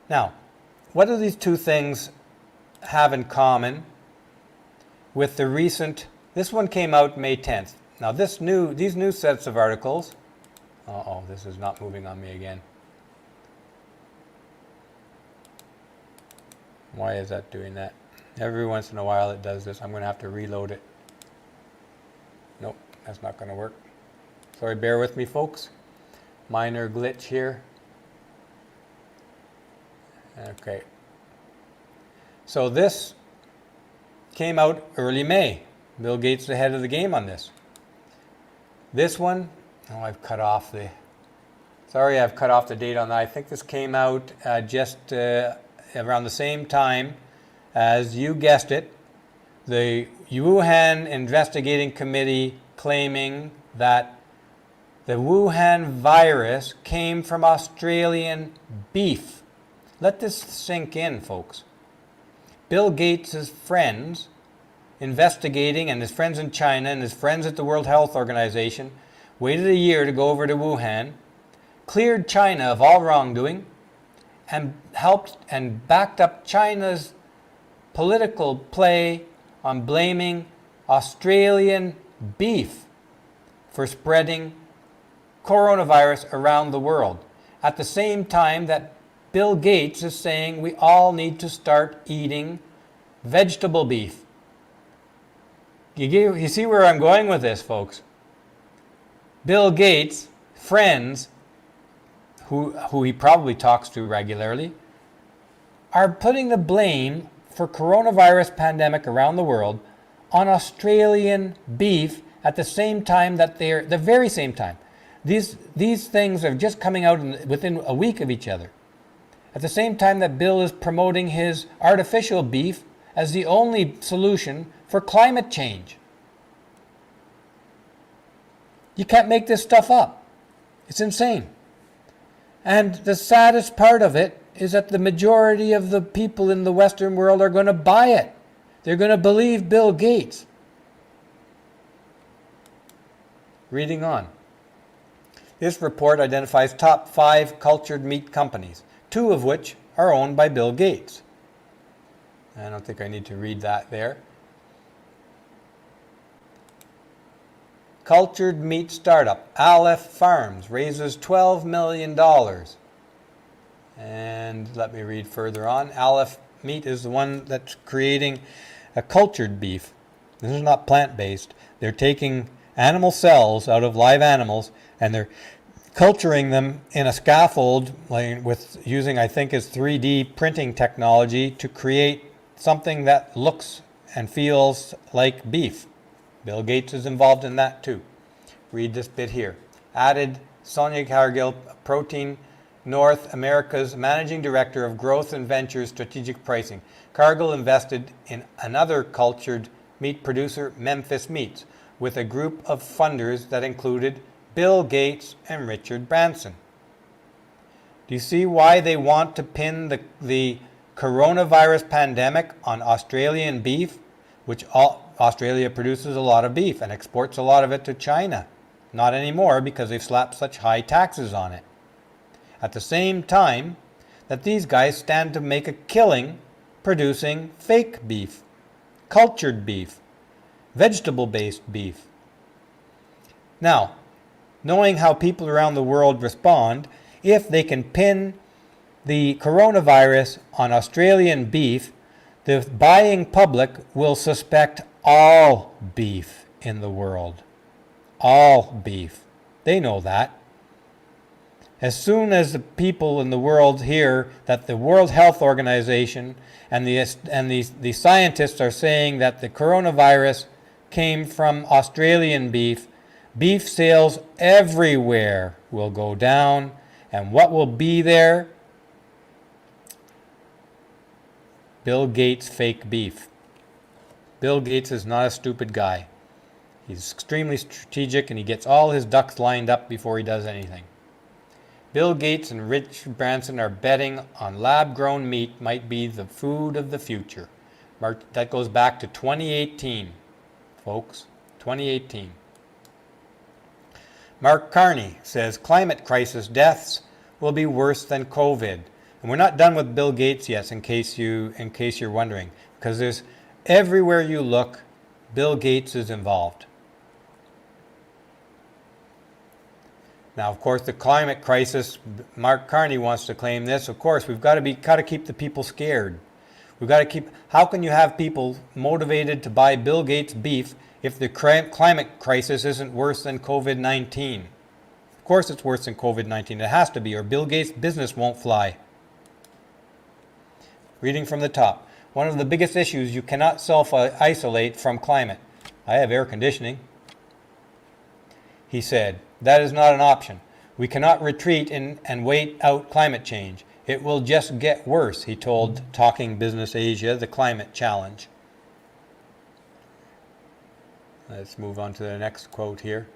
Now, what do these two things have in common with the recent, this one came out May 10th. Now these new sets of articles, this is not moving on me again. Why is that doing that? Every once in a while it does this. I'm going to have to reload it. Nope, that's not going to work. Sorry, bear with me, folks. Minor glitch here. Okay. So this came out early May. Bill Gates ahead of the game on this. This one, I've cut off the date on that. I think this came out just around the same time as, you guessed it, the Wuhan Investigating Committee claiming that the Wuhan virus came from Australian beef. Let this sink in, folks. Bill Gates' friends investigating, and his friends in China and his friends at the World Health Organization, waited a year to go over to Wuhan, cleared China of all wrongdoing, and helped and backed up China's political play on blaming Australian beef for spreading coronavirus around the world. At the same time that Bill Gates is saying we all need to start eating vegetable beef. You see where I'm going with this, folks? Bill Gates' friends, who he probably talks to regularly, are putting the blame for coronavirus pandemic around the world on Australian beef at the same time that the very same time. These things are just coming out within a week of each other. At the same time that Bill is promoting his artificial beef as the only solution for climate change. You can't make this stuff up. It's insane. And the saddest part of it is that the majority of the people in the Western world are going to buy it. They're going to believe Bill Gates. Reading on. This report identifies top 5 cultured meat companies, 2 of which are owned by Bill Gates. I don't think I need to read that there. Cultured meat startup Aleph Farms raises $12 million. And let me read further on. Aleph Meat is the one that's creating a cultured beef. This is not plant-based. They're taking animal cells out of live animals and they're culturing them in a scaffold with using, I think, is 3D printing technology to create something that looks and feels like beef. Bill Gates is involved in that too. Read this bit here. Added Sonia Cargill, Protein North America's Managing Director of Growth and Ventures Strategic Pricing. Cargill invested in another cultured meat producer, Memphis Meats, with a group of funders that included Bill Gates and Richard Branson. Do you see why they want to pin the coronavirus pandemic on Australian beef, which Australia produces a lot of beef and exports a lot of it to China? Not anymore, because they've slapped such high taxes on it. At the same time that these guys stand to make a killing producing fake beef, cultured beef, vegetable-based beef. Now, knowing how people around the world respond, if they can pin the coronavirus on Australian beef, the buying public will suspect all beef in the world. All beef. They know that. As soon as the people in the world hear that the World Health Organization and the scientists are saying that the coronavirus came from Australian beef, beef sales everywhere will go down. And what will be there? Bill Gates' fake beef. Bill Gates is not a stupid guy. He's extremely strategic, and he gets all his ducks lined up before he does anything. Bill Gates and Rich Branson are betting on lab-grown meat might be the food of the future. That goes back to 2018, folks. 2018. Mark Carney says climate crisis deaths will be worse than COVID. And we're not done with Bill Gates yet, in case you're wondering, because there's everywhere you look, Bill Gates is involved. Now, of course, the climate crisis, Mark Carney wants to claim this. Of course, we've got to keep the people scared. We've got to keep. How can you have people motivated to buy Bill Gates beef if the climate crisis isn't worse than COVID-19? Of course, it's worse than COVID-19. It has to be, or Bill Gates' business won't fly. Reading from the top. One of the biggest issues you cannot self-isolate from climate. I have air conditioning. He said, that is not an option. We cannot retreat and wait out climate change. It will just get worse, he told Talking Business Asia, the climate challenge. Let's move on to the next quote here.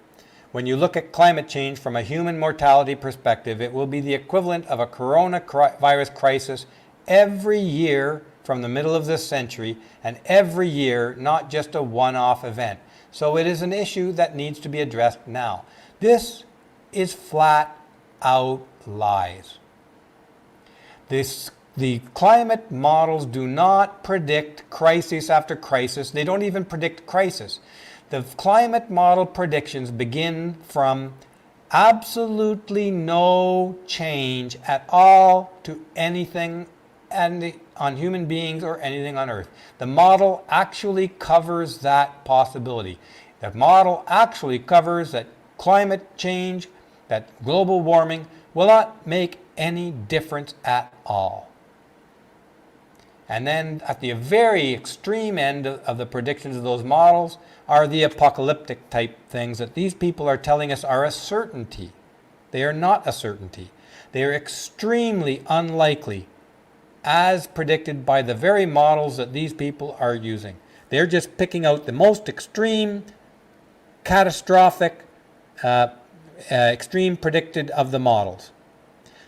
When you look at climate change from a human mortality perspective, it will be the equivalent of a coronavirus crisis every year from the middle of this century, and every year, not just a one-off event. So it is an issue that needs to be addressed now. This is flat out lies. The climate models do not predict crisis after crisis. They don't even predict crisis. The climate model predictions begin from absolutely no change at all to anything on human beings or anything on Earth. The model actually covers that possibility. The model actually covers that climate change, that global warming will not make any difference at all. And then at the very extreme end of the predictions of those models are the apocalyptic type things that these people are telling us are a certainty. They are not a certainty. They are extremely unlikely as predicted by the very models that these people are using. They're just picking out the most extreme, catastrophic, extreme predicted of the models.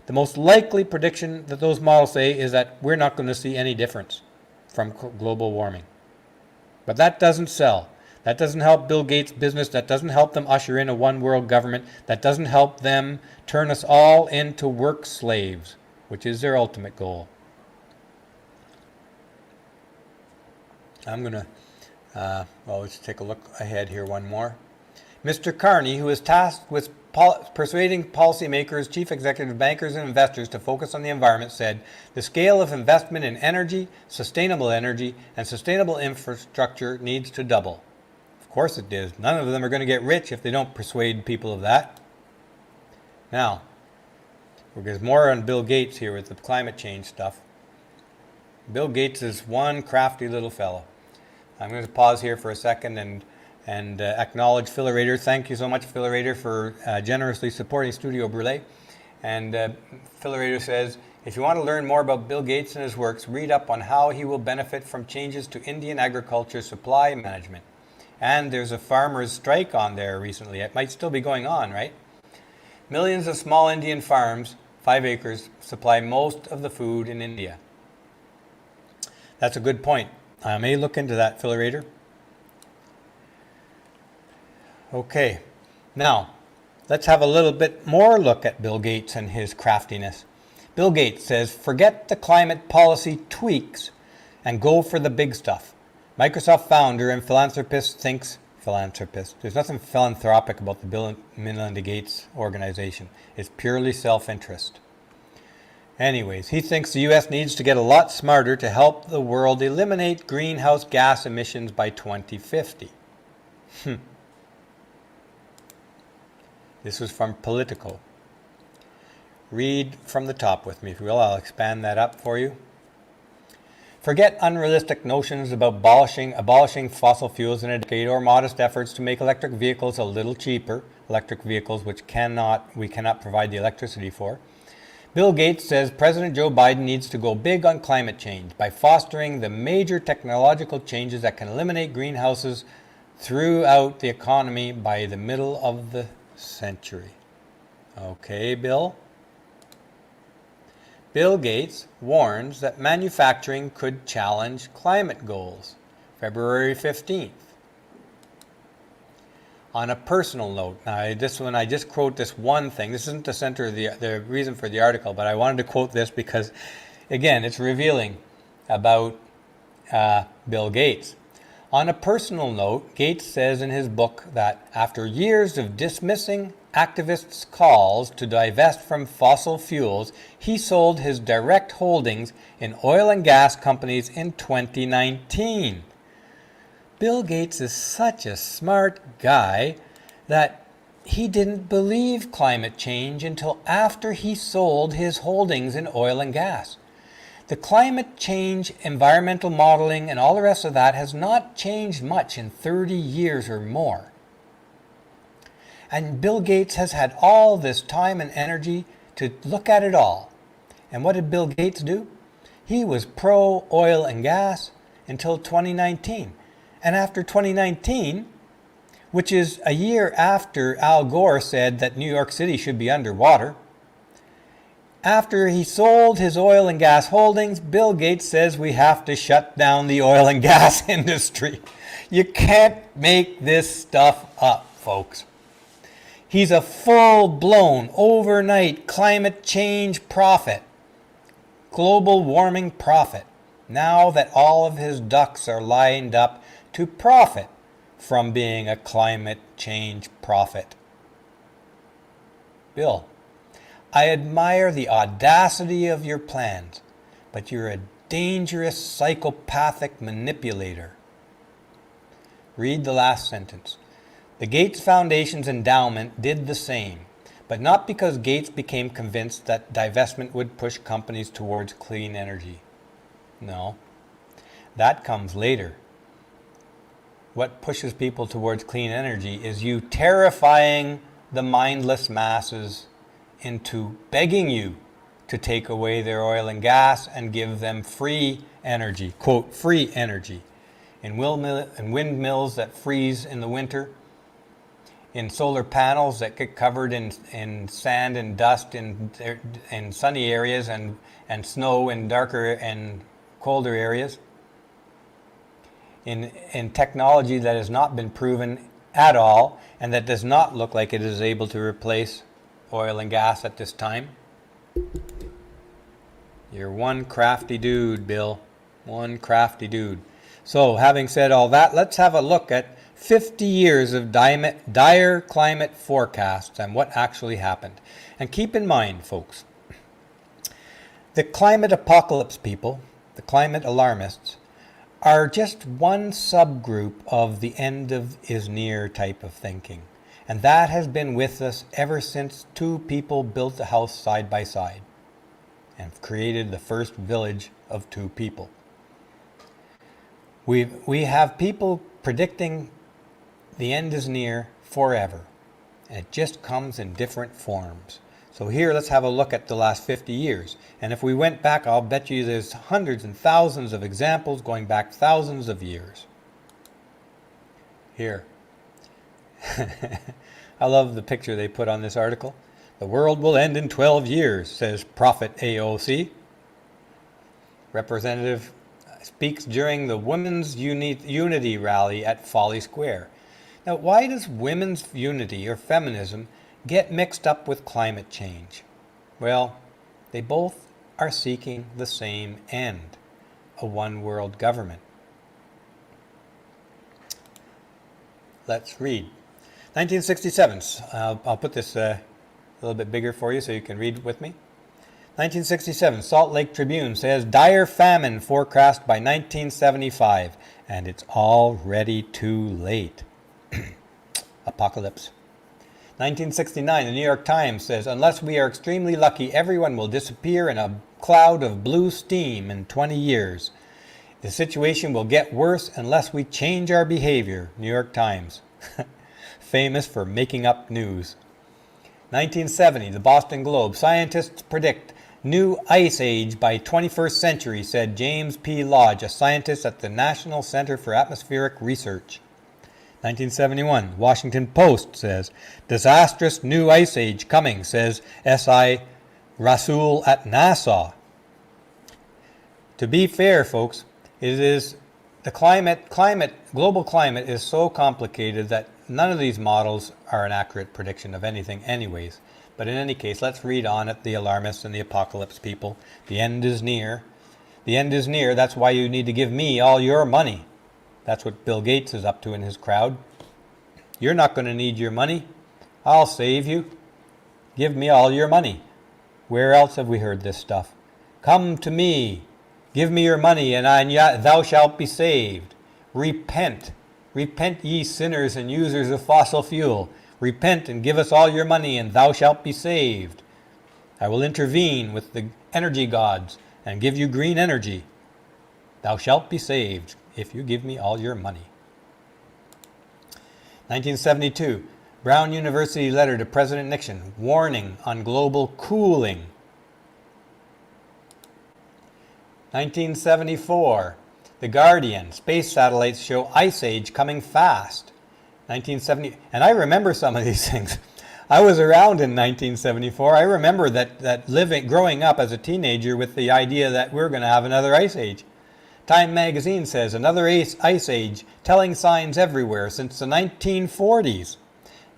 The most likely prediction that those models say is that we're not going to see any difference from global warming. But that doesn't sell. That doesn't help Bill Gates' business. That doesn't help them usher in a one world government. That doesn't help them turn us all into work slaves, which is their ultimate goal. I'm going to, let's take a look ahead here one more. Mr. Carney, who is tasked with persuading policymakers, chief executives, bankers, and investors to focus on the environment, said, the scale of investment in energy, and sustainable infrastructure needs to double. Of course it is. None of them are going to get rich if they don't persuade people of that. Now, there's more on Bill Gates here with the climate change stuff. Bill Gates is one crafty little fellow. I'm going to pause here for a second and acknowledge Phil Rader. Thank you so much, Phil Rader, for generously supporting Studio Brûlé. And Phil Rader says, if you want to learn more about Bill Gates and his works, read up on how he will benefit from changes to Indian agriculture supply management. And there's a farmers' strike on there recently. It might still be going on, right? Millions of small Indian farms 5 acres supply most of the food in India. That's a good point. I may look into that, Fillerator. Okay, now let's have a little bit more look at Bill Gates and his craftiness. Bill Gates says, forget the climate policy tweaks and go for the big stuff. Microsoft founder and philanthropist, there's nothing philanthropic about the Bill and Melinda Gates organization. It's purely self-interest. Anyways, he thinks the U.S. needs to get a lot smarter to help the world eliminate greenhouse gas emissions by 2050. This was from Politico. Read from the top with me, if you will. I'll expand that up for you. Forget unrealistic notions about abolishing fossil fuels in a decade or modest efforts to make electric vehicles a little cheaper, electric vehicles which we cannot provide the electricity for. Bill Gates says President Joe Biden needs to go big on climate change by fostering the major technological changes that can eliminate greenhouses throughout the economy by the middle of the century. Okay, Bill? Bill Gates warns that manufacturing could challenge climate goals. February 15th. On a personal note, now this one I just quote this one thing. This isn't the center of the reason for the article, but I wanted to quote this because, again, it's revealing about Bill Gates. On a personal note, Gates says in his book that after years of dismissing activists' calls to divest from fossil fuels, he sold his direct holdings in oil and gas companies in 2019. Bill Gates is such a smart guy that he didn't believe climate change until after he sold his holdings in oil and gas. The climate change, environmental modeling, and all the rest of that has not changed much in 30 years or more. And Bill Gates has had all this time and energy to look at it all. And what did Bill Gates do? He was pro oil and gas until 2019. And after 2019, which is a year after Al Gore said that New York City should be underwater, after he sold his oil and gas holdings, Bill Gates says we have to shut down the oil and gas industry. You can't make this stuff up, folks. He's a full-blown, overnight climate change prophet, global warming prophet, now that all of his ducks are lined up to profit from being a climate change prophet. Bill, I admire the audacity of your plans, but you're a dangerous psychopathic manipulator. Read the last sentence. The Gates Foundation's endowment did the same, but not because Gates became convinced that divestment would push companies towards clean energy. No, that comes later. What pushes people towards clean energy is you terrifying the mindless masses into begging you to take away their oil and gas and give them free energy, quote, free energy, in windmills that freeze in the winter, in solar panels that get covered in sand and dust in sunny areas and snow in darker and colder areas, in technology that has not been proven at all and that does not look like it is able to replace oil and gas at this time. You're one crafty dude, Bill. One crafty dude. So, having said all that, let's have a look at 50 years of dire climate forecasts and what actually happened. And keep in mind, folks, the climate apocalypse people, the climate alarmists, are just one subgroup of the end of is near type of thinking. And that has been with us ever since two people built a house side by side and created the first village of two people. We have people predicting the end is near forever, and it just comes in different forms. So here, let's have a look at the last 50 years. And if we went back, I'll bet you there's hundreds and thousands of examples going back thousands of years. Here. I love the picture they put on this article. The world will end in 12 years, says Prophet AOC. Representative speaks during the Women's Unity rally at Folly Square. Now, why does women's unity or feminism get mixed up with climate change? Well, they both are seeking the same end, a one-world government. Let's read. 1967. I'll put this a little bit bigger for you so you can read with me. 1967, Salt Lake Tribune says dire famine forecast by 1975, and it's already too late. Apocalypse. 1969, the New York Times says, unless we are extremely lucky, everyone will disappear in a cloud of blue steam in 20 years. The situation will get worse unless we change our behavior. New York Times. Famous for making up news. 1970, the Boston Globe. Scientists predict new ice age by 21st century, said James P. Lodge, a scientist at the National Center for Atmospheric Research. 1971, Washington Post says, disastrous new ice age coming, says S.I. Rasool at NASA. To be fair, folks, it is the global climate is so complicated that none of these models are an accurate prediction of anything anyways. But in any case, let's read on at the alarmists and the apocalypse people. The end is near. The end is near. That's why you need to give me all your money. That's what Bill Gates is up to in his crowd. You're not going to need your money. I'll save you. Give me all your money. Where else have we heard this stuff? Come to me. Give me your money, and thou shalt be saved. Repent. Repent, ye sinners and users of fossil fuel. Repent and give us all your money, and thou shalt be saved. I will intervene with the energy gods and give you green energy. Thou shalt be saved if you give me all your money. 1972, Brown University letter to President Nixon, warning on global cooling. 1974, The Guardian, space satellites show ice age coming fast. 1970, and I remember some of these things. I was around in 1974. I remember growing up as a teenager with the idea that we're going to have another ice age. Time magazine says another ice age, telling signs everywhere since the 1940s.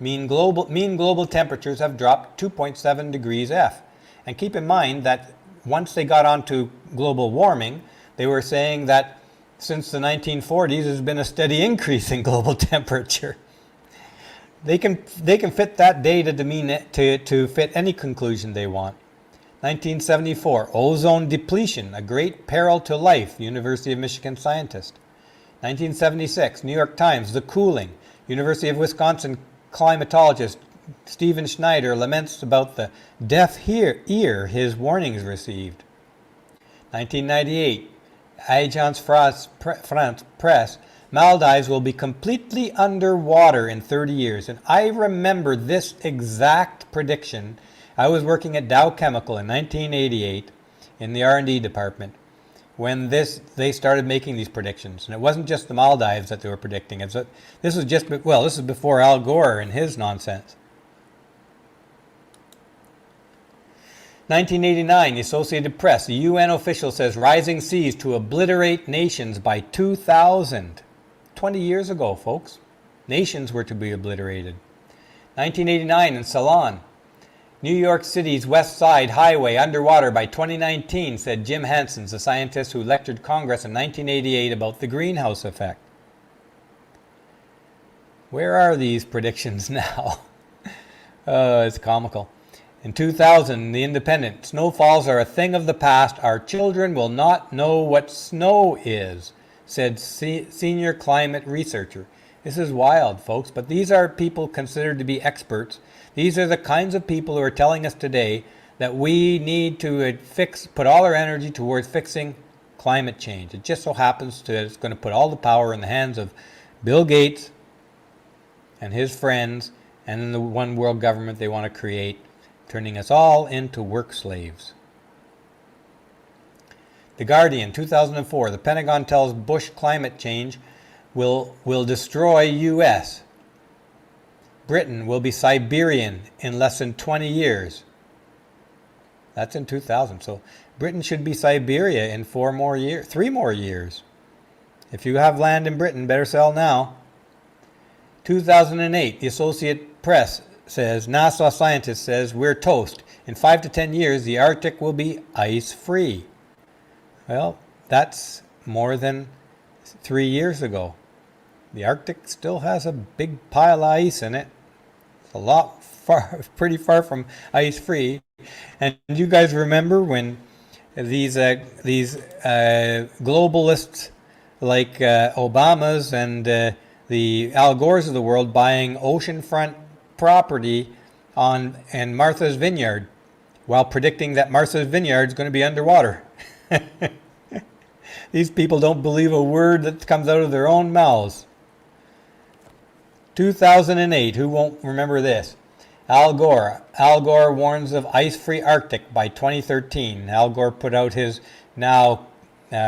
Mean global temperatures have dropped 2.7 degrees F. And keep in mind that once they got onto global warming, they were saying that since the 1940s there's been a steady increase in global temperature. They can fit that data to fit any conclusion they want. 1974, ozone depletion, a great peril to life, University of Michigan scientist. 1976, New York Times, the cooling. University of Wisconsin climatologist Stephen Schneider laments about the deaf ear his warnings received. 1998, Agence France Presse, Maldives will be completely underwater in 30 years. And I remember this exact prediction. I was working at Dow Chemical in 1988 in the R&D department when they started making these predictions. And it wasn't just the Maldives that they were predicting. This is before Al Gore and his nonsense. 1989, the Associated Press, the UN official says rising seas to obliterate nations by 2000. 20 years ago, folks. Nations were to be obliterated. 1989 in Ceylon, New York City's West Side Highway underwater by 2019, said Jim Hansen, a scientist who lectured Congress in 1988 about the greenhouse effect. Where are these predictions now? It's comical. In 2000, The Independent, snowfalls are a thing of the past. Our children will not know what snow is, said senior climate researcher. This is wild, folks, but these are people considered to be experts. These are the kinds of people who are telling us today that we need to put all our energy towards fixing climate change. It just so happens that it's going to put all the power in the hands of Bill Gates and his friends and in the one world government they want to create, turning us all into work slaves. The Guardian, 2004, the Pentagon tells Bush climate change will destroy U.S. Britain will be Siberian in less than 20 years. That's in 2000. So Britain should be Siberia in 3 more years. If you have land in Britain, better sell now. 2008, the Associated Press says, NASA scientist says, we're toast. In 5 to 10 years, the Arctic will be ice-free. Well, that's more than 3 years ago. The Arctic still has a big pile of ice in it. It's a lot pretty far from ice-free. And you guys remember when these globalists like Obama's and the Al Gores of the world buying oceanfront property in Martha's Vineyard while predicting that Martha's Vineyard is going to be underwater? These people don't believe a word that comes out of their own mouths. 2008, who won't remember this? Al Gore. Al Gore warns of ice-free Arctic by 2013. Al Gore put out his, now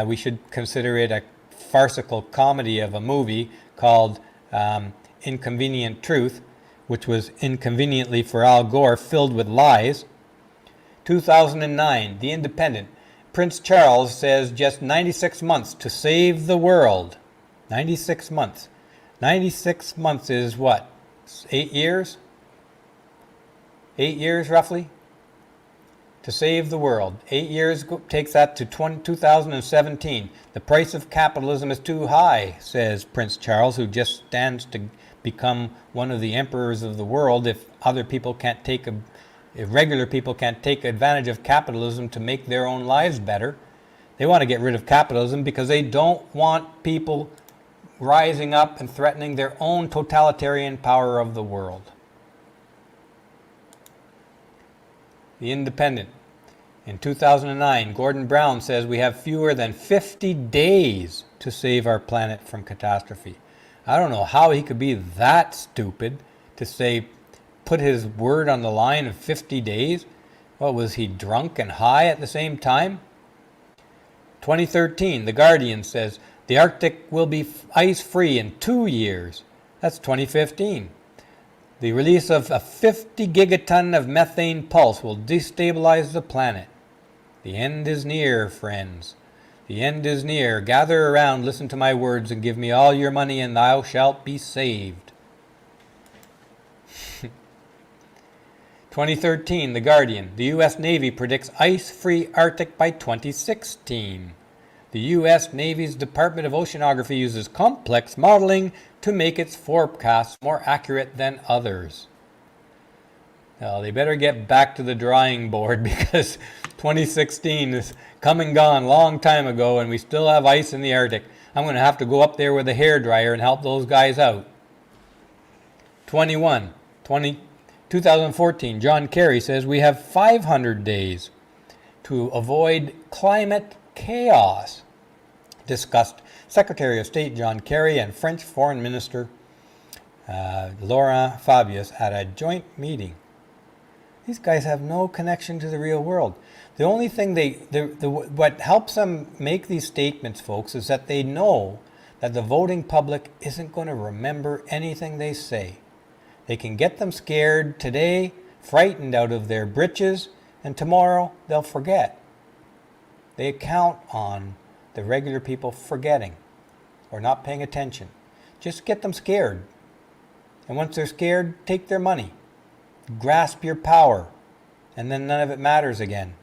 we should consider it a farcical comedy of a movie called Inconvenient Truth, which was inconveniently for Al Gore filled with lies. 2009, The Independent. Prince Charles says just 96 months to save the world. 96 months. 96 months is what? 8 years? 8 years roughly? To save the world. 8 years takes that to 2017. The price of capitalism is too high, says Prince Charles, who just stands to become one of the emperors of the world if regular people can't take advantage of capitalism to make their own lives better. They want to get rid of capitalism because they don't want people rising up and threatening their own totalitarian power of the world. The Independent. In 2009, Gordon Brown says we have fewer than 50 days to save our planet from catastrophe. I don't know how he could be that stupid to say, put his word on the line of 50 days. What, was he drunk and high at the same time? 2013, The Guardian says the Arctic will be ice-free in 2 years. That's 2015. The release of a 50 gigaton of methane pulse will destabilize the planet. The end is near, friends. The end is near. Gather around, listen to my words, and give me all your money, and thou shalt be saved. 2013, The Guardian. The U.S. Navy predicts ice-free Arctic by 2016. The U.S. Navy's Department of Oceanography uses complex modeling to make its forecasts more accurate than others. Now, they better get back to the drawing board because 2016 is come and gone a long time ago and we still have ice in the Arctic. I'm going to have to go up there with a hairdryer and help those guys out. 2014, John Kerry says we have 500 days to avoid climate chaos, discussed Secretary of State John Kerry and French Foreign Minister Laurent Fabius at a joint meeting. These guys have no connection to the real world. The only thing what helps them make these statements, folks, is that they know that the voting public isn't going to remember anything they say. They can get them scared today, frightened out of their britches, and tomorrow they'll forget. They count on the regular people forgetting or not paying attention. Just get them scared. And once they're scared, take their money. Grasp your power. And then none of it matters again.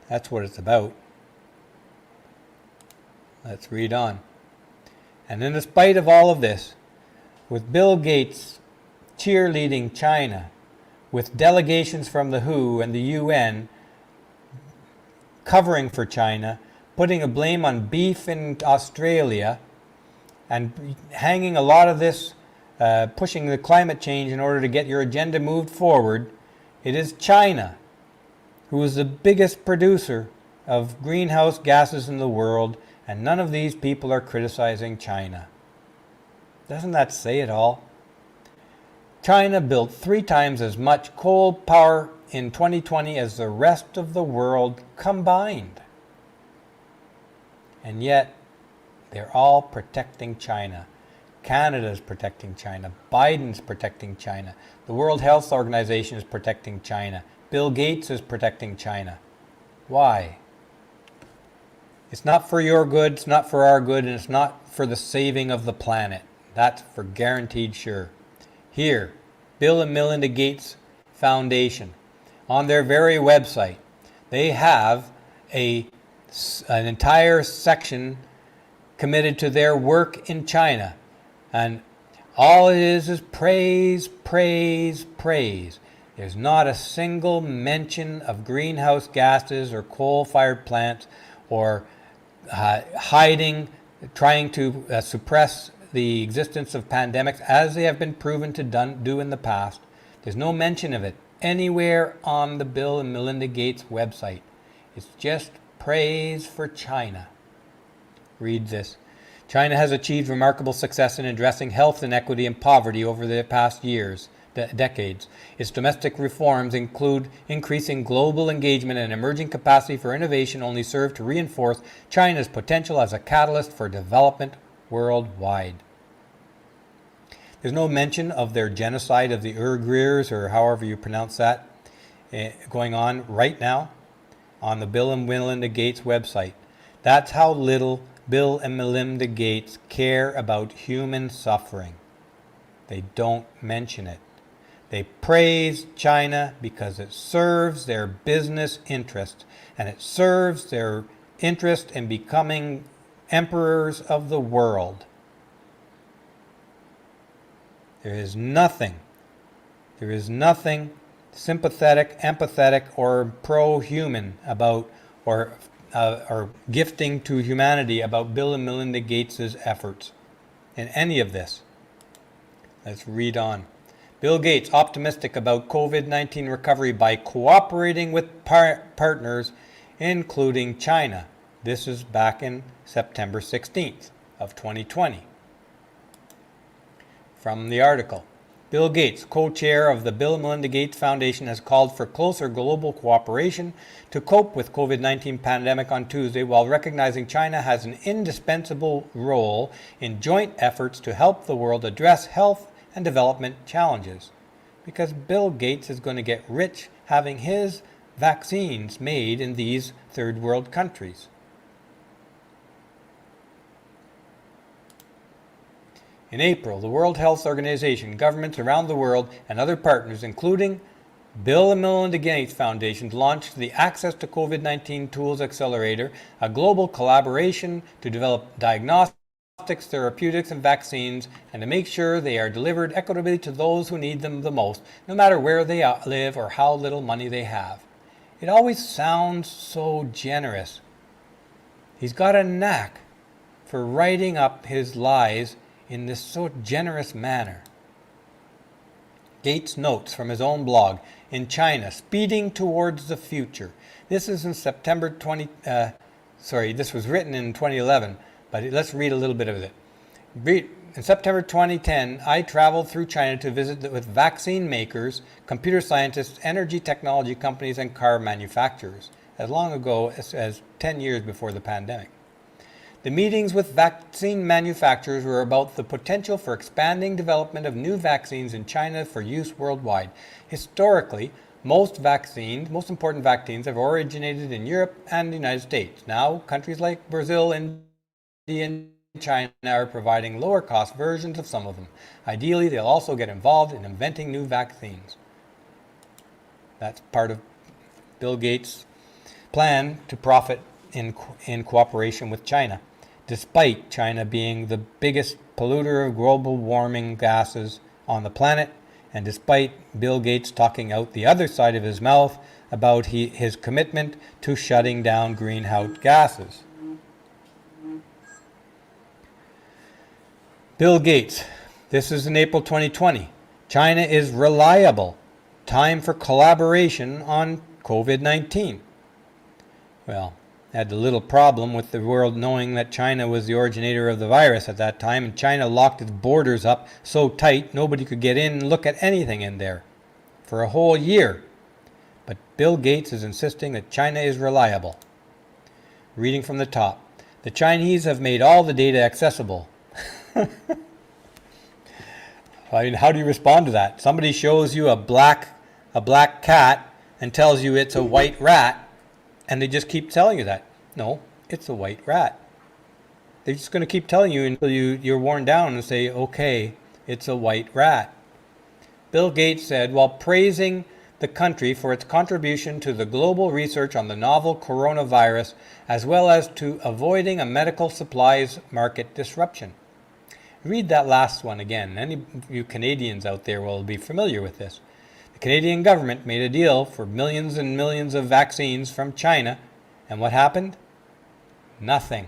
That's what it's about. Let's read on. And in spite of all of this, with Bill Gates cheerleading China, with delegations from the WHO and the UN covering for China, putting a blame on beef in Australia, and hanging a lot of this, pushing the climate change in order to get your agenda moved forward, it is China who is the biggest producer of greenhouse gases in the world, and none of these people are criticizing China. Doesn't that say it all? China built 3 times as much coal power in 2020 as the rest of the world combined. And yet, they're all protecting China. Canada's protecting China. Biden's protecting China. The World Health Organization is protecting China. Bill Gates is protecting China. Why? It's not for your good, it's not for our good, and it's not for the saving of the planet. That's for guaranteed sure. Here, Bill and Melinda Gates Foundation, on their very website, they have an entire section committed to their work in China. And all it is praise, praise, praise. There's not a single mention of greenhouse gases or coal-fired plants or hiding, trying to suppress the existence of pandemics as they have been proven to do in the past. There's no mention of it anywhere on the Bill and Melinda Gates website. It's just praise for China. Read this. China has achieved remarkable success in addressing health inequity and poverty over the past decades. Its domestic reforms include increasing global engagement and emerging capacity for innovation only serve to reinforce China's potential as a catalyst for development worldwide. There's no mention of their genocide of the Uyghurs, or however you pronounce that, going on right now on the Bill and Melinda Gates website. That's how little Bill and Melinda Gates care about human suffering. They don't mention it. They praise China because it serves their business interest, and it serves their interest in becoming emperors of the world. There is nothing sympathetic, empathetic, or pro-human about, or gifting to humanity about Bill and Melinda Gates' efforts in any of this. Let's read on. Bill Gates optimistic about COVID-19 recovery by cooperating with partners, including China. This is back in September 16th of 2020. From the article, Bill Gates, co-chair of the Bill and Melinda Gates Foundation, has called for closer global cooperation to cope with COVID-19 pandemic on Tuesday, while recognizing China has an indispensable role in joint efforts to help the world address health and development challenges. Because Bill Gates is going to get rich having his vaccines made in these third world countries. In April, the World Health Organization, governments around the world, and other partners, including Bill and Melinda Gates Foundation, launched the Access to COVID-19 Tools Accelerator, a global collaboration to develop diagnostics, therapeutics, and vaccines, and to make sure they are delivered equitably to those who need them the most, no matter where they live or how little money they have. It always sounds so generous. He's got a knack for writing up his lies in this so generous manner. Gates notes from his own blog, in China, speeding towards the future. This is in this was written in 2011, but let's read a little bit of it. In September 2010, I traveled through China to visit with vaccine makers, computer scientists, energy technology companies, and car manufacturers, as long ago as 10 years before the pandemic. The meetings with vaccine manufacturers were about the potential for expanding development of new vaccines in China for use worldwide. Historically, most important vaccines have originated in Europe and the United States. Now, countries like Brazil, India, and China are providing lower-cost versions of some of them. Ideally, they'll also get involved in inventing new vaccines. That's part of Bill Gates' plan to profit in cooperation with China. Despite China being the biggest polluter of global warming gases on the planet, and despite Bill Gates talking out the other side of his mouth about his commitment to shutting down greenhouse gases. Bill Gates, this is in April 2020. China is reliable. Time for collaboration on COVID-19. Well, had a little problem with the world knowing that China was the originator of the virus at that time, and China locked its borders up so tight nobody could get in and look at anything in there for a whole year. But Bill Gates is insisting that China is reliable. Reading from the top. The Chinese have made all the data accessible. I mean, how do you respond to that? Somebody shows you a black cat and tells you it's a white rat, and they just keep telling you that. No, it's a white rat. They're just going to keep telling you until you're worn down and say, okay, it's a white rat. Bill Gates said, while praising the country for its contribution to the global research on the novel coronavirus, as well as to avoiding a medical supplies market disruption. Read that last one again. Any of you Canadians out there will be familiar with this. The Canadian government made a deal for millions and millions of vaccines from China, and what happened? Nothing.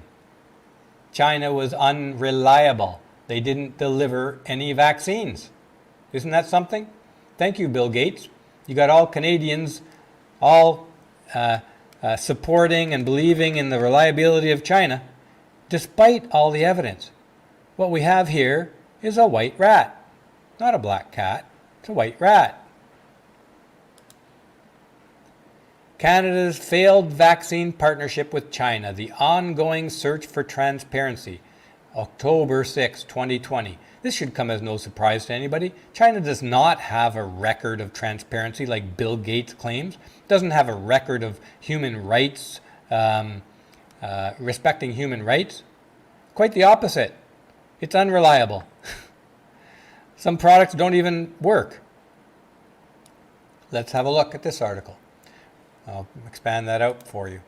China was unreliable. They didn't deliver any vaccines. Isn't that something? Thank you, Bill Gates. You got all Canadians all supporting and believing in the reliability of China, despite all the evidence. What we have here is a white rat, not a black cat. It's a white rat. Canada's failed vaccine partnership with China, the ongoing search for transparency. October 6, 2020. This should come as no surprise to anybody. China does not have a record of transparency like Bill Gates claims. It doesn't have a record of human rights, respecting human rights. Quite the opposite. It's unreliable. Some products don't even work. Let's have a look at this article. I'll expand that out for you.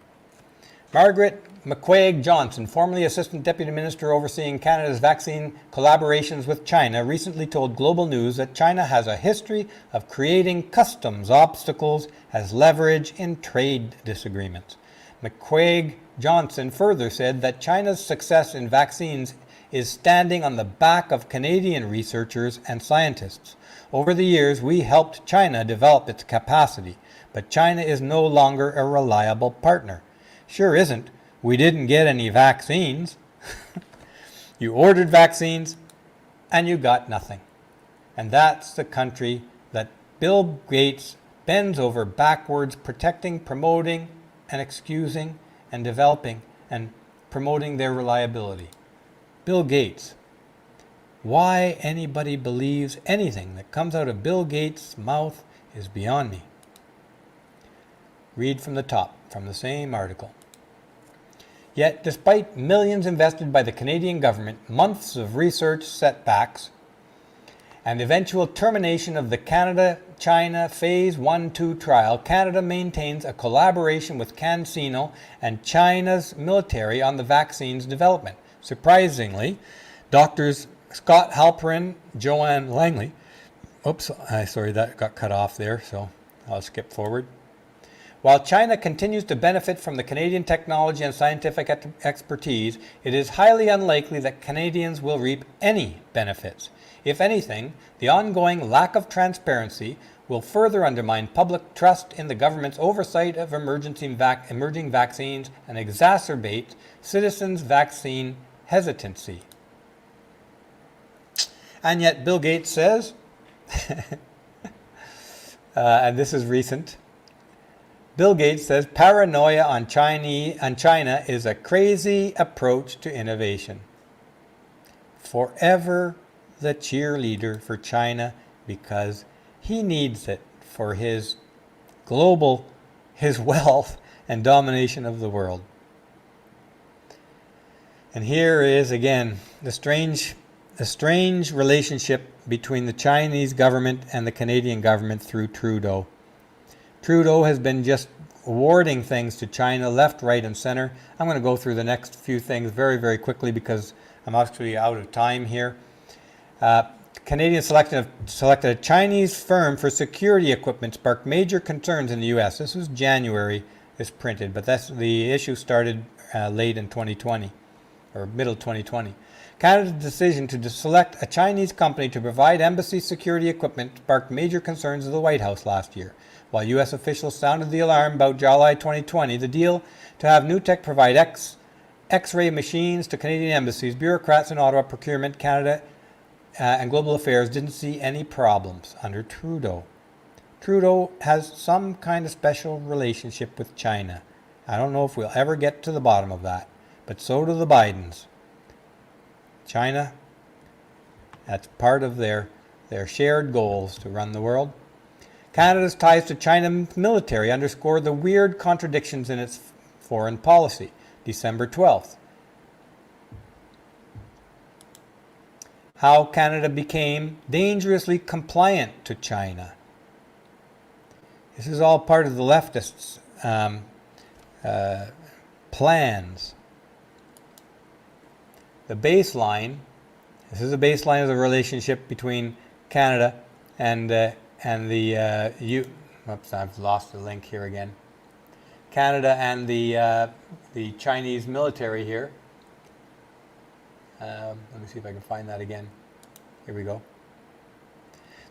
Margaret McQuaig Johnson, formerly Assistant Deputy Minister overseeing Canada's vaccine collaborations with China, recently told Global News that China has a history of creating customs obstacles as leverage in trade disagreements. McQuaig Johnson further said that China's success in vaccines is standing on the back of Canadian researchers and scientists. Over the years, we helped China develop its capacity, but China is no longer a reliable partner. Sure isn't. We didn't get any vaccines. You ordered vaccines and you got nothing. And that's the country that Bill Gates bends over backwards, protecting, promoting, and excusing, and developing, and promoting their reliability. Bill Gates. Why anybody believes anything that comes out of Bill Gates' mouth is beyond me. Read from the top, from the same article. Yet, despite millions invested by the Canadian government, months of research setbacks, and eventual termination of the Canada-China Phase 1-2 trial, Canada maintains a collaboration with CanSino and China's military on the vaccine's development. Surprisingly, Doctors Scott Halperin, Joanne Langley, sorry, that got cut off there, so I'll skip forward. While China continues to benefit from the Canadian technology and scientific expertise, it is highly unlikely that Canadians will reap any benefits. If anything, the ongoing lack of transparency will further undermine public trust in the government's oversight of emerging vaccines and exacerbate citizens' vaccine hesitancy. And yet Bill Gates says, and this is recent, Bill Gates says paranoia on China is a crazy approach to innovation. Forever the cheerleader for China because he needs it for his wealth and domination of the world. And here is again the strange relationship between the Chinese government and the Canadian government through Trudeau. Trudeau has been just awarding things to China left, right, and center. I'm going to go through the next few things very, very quickly because I'm actually out of time here. Canadian selected a Chinese firm for security equipment sparked major concerns in the U.S. This was January, this printed, but the issue started late in 2020, or middle 2020. Canada's decision to select a Chinese company to provide embassy security equipment sparked major concerns of the White House last year. While U.S. officials sounded the alarm about July 2020, the deal to have NewTek provide X-ray machines to Canadian embassies, bureaucrats in Ottawa, procurement, Canada, and global affairs didn't see any problems under Trudeau. Trudeau has some kind of special relationship with China. I don't know if we'll ever get to the bottom of that, but so do the Bidens. China, that's part of their their shared goals to run the world. Canada's ties to China military underscore the weird contradictions in its foreign policy. December 12th. How Canada became dangerously compliant to China. This is all part of the leftists' plans. The baseline, this is a baseline of the relationship between Canada and the oops, I've lost the link here again. Canada and the Chinese military here. Let me see if I can find that again. Here we go.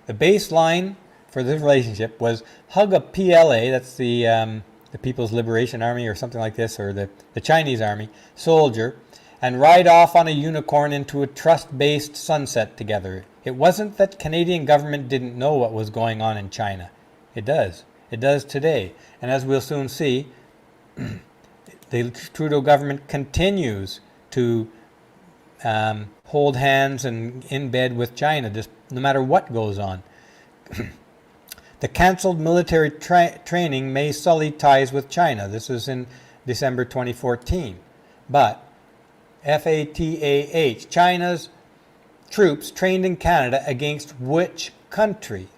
The baseline for this relationship was hug a PLA, that's the People's Liberation Army or something like this, or the Chinese army, soldier, and ride off on a unicorn into a trust-based sunset together. It wasn't that Canadian government didn't know what was going on in China. It does. It does today. And as we'll soon see, the Trudeau government continues to hold hands and in bed with China, just no matter what goes on. The cancelled military training may sully ties with China. This is in December 2014. But FATAH, China's troops trained in Canada against which country?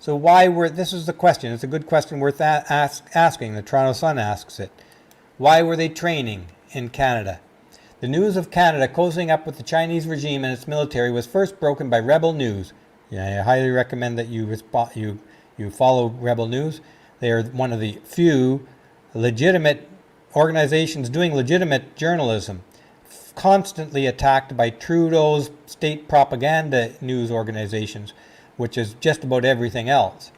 So why were, this is the question, it's a good question worth asking, the Toronto Sun asks it. Why were they training in Canada? The news of Canada closing up with the Chinese regime and its military was first broken by Rebel News. Yeah, I highly recommend that you follow Rebel News. They are one of the few legitimate organizations doing legitimate journalism, constantly attacked by Trudeau's state propaganda news organizations, which is just about everything else.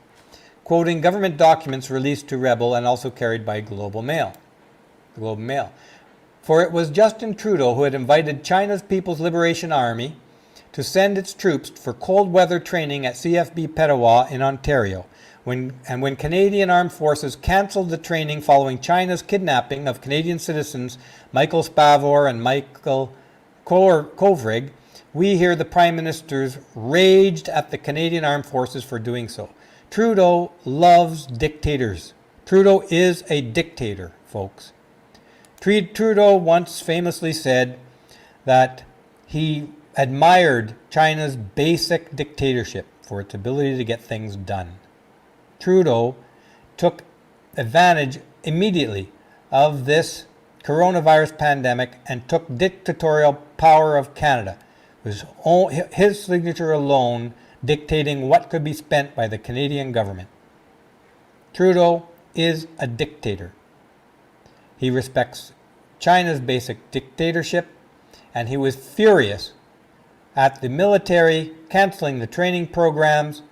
Quoting government documents released to Rebel and also carried by Globe and Mail. For it was Justin Trudeau who had invited China's People's Liberation Army to send its troops for cold weather training at CFB Petawa in Ontario. When Canadian Armed Forces cancelled the training following China's kidnapping of Canadian citizens Michael Spavor and Michael Kovrig, we hear the Prime Ministers raged at the Canadian Armed Forces for doing so. Trudeau loves dictators. Trudeau is a dictator, folks. Trudeau once famously said that he admired China's basic dictatorship for its ability to get things done. Trudeau took advantage immediately of this coronavirus pandemic and took dictatorial power of Canada. It was his signature alone dictating what could be spent by the Canadian government. Trudeau is a dictator. He respects China's basic dictatorship, and he was furious at the military canceling the training programs,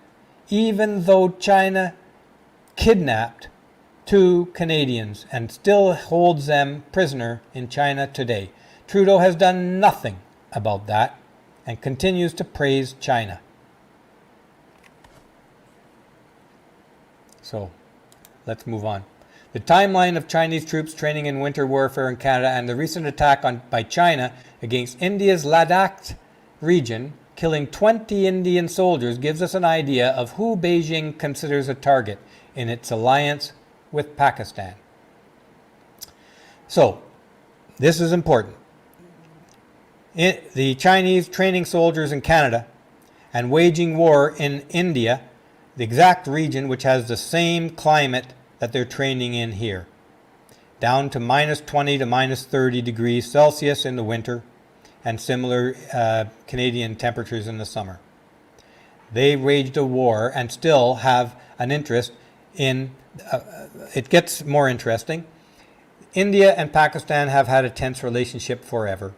even though China kidnapped 2 Canadians and still holds them prisoner in China today. Trudeau has done nothing about that and continues to praise China. So, let's move on. The timeline of Chinese troops training in winter warfare in Canada and the recent attack by China against India's Ladakh region, killing 20 Indian soldiers, gives us an idea of who Beijing considers a target in its alliance with Pakistan. So, this is important. The Chinese training soldiers in Canada and waging war in India, the exact region which has the same climate that they're training in here, down to minus 20 to minus 30 degrees Celsius in the winter and similar Canadian temperatures in the summer. They waged a war and still have an interest in, it gets more interesting. India and Pakistan have had a tense relationship forever.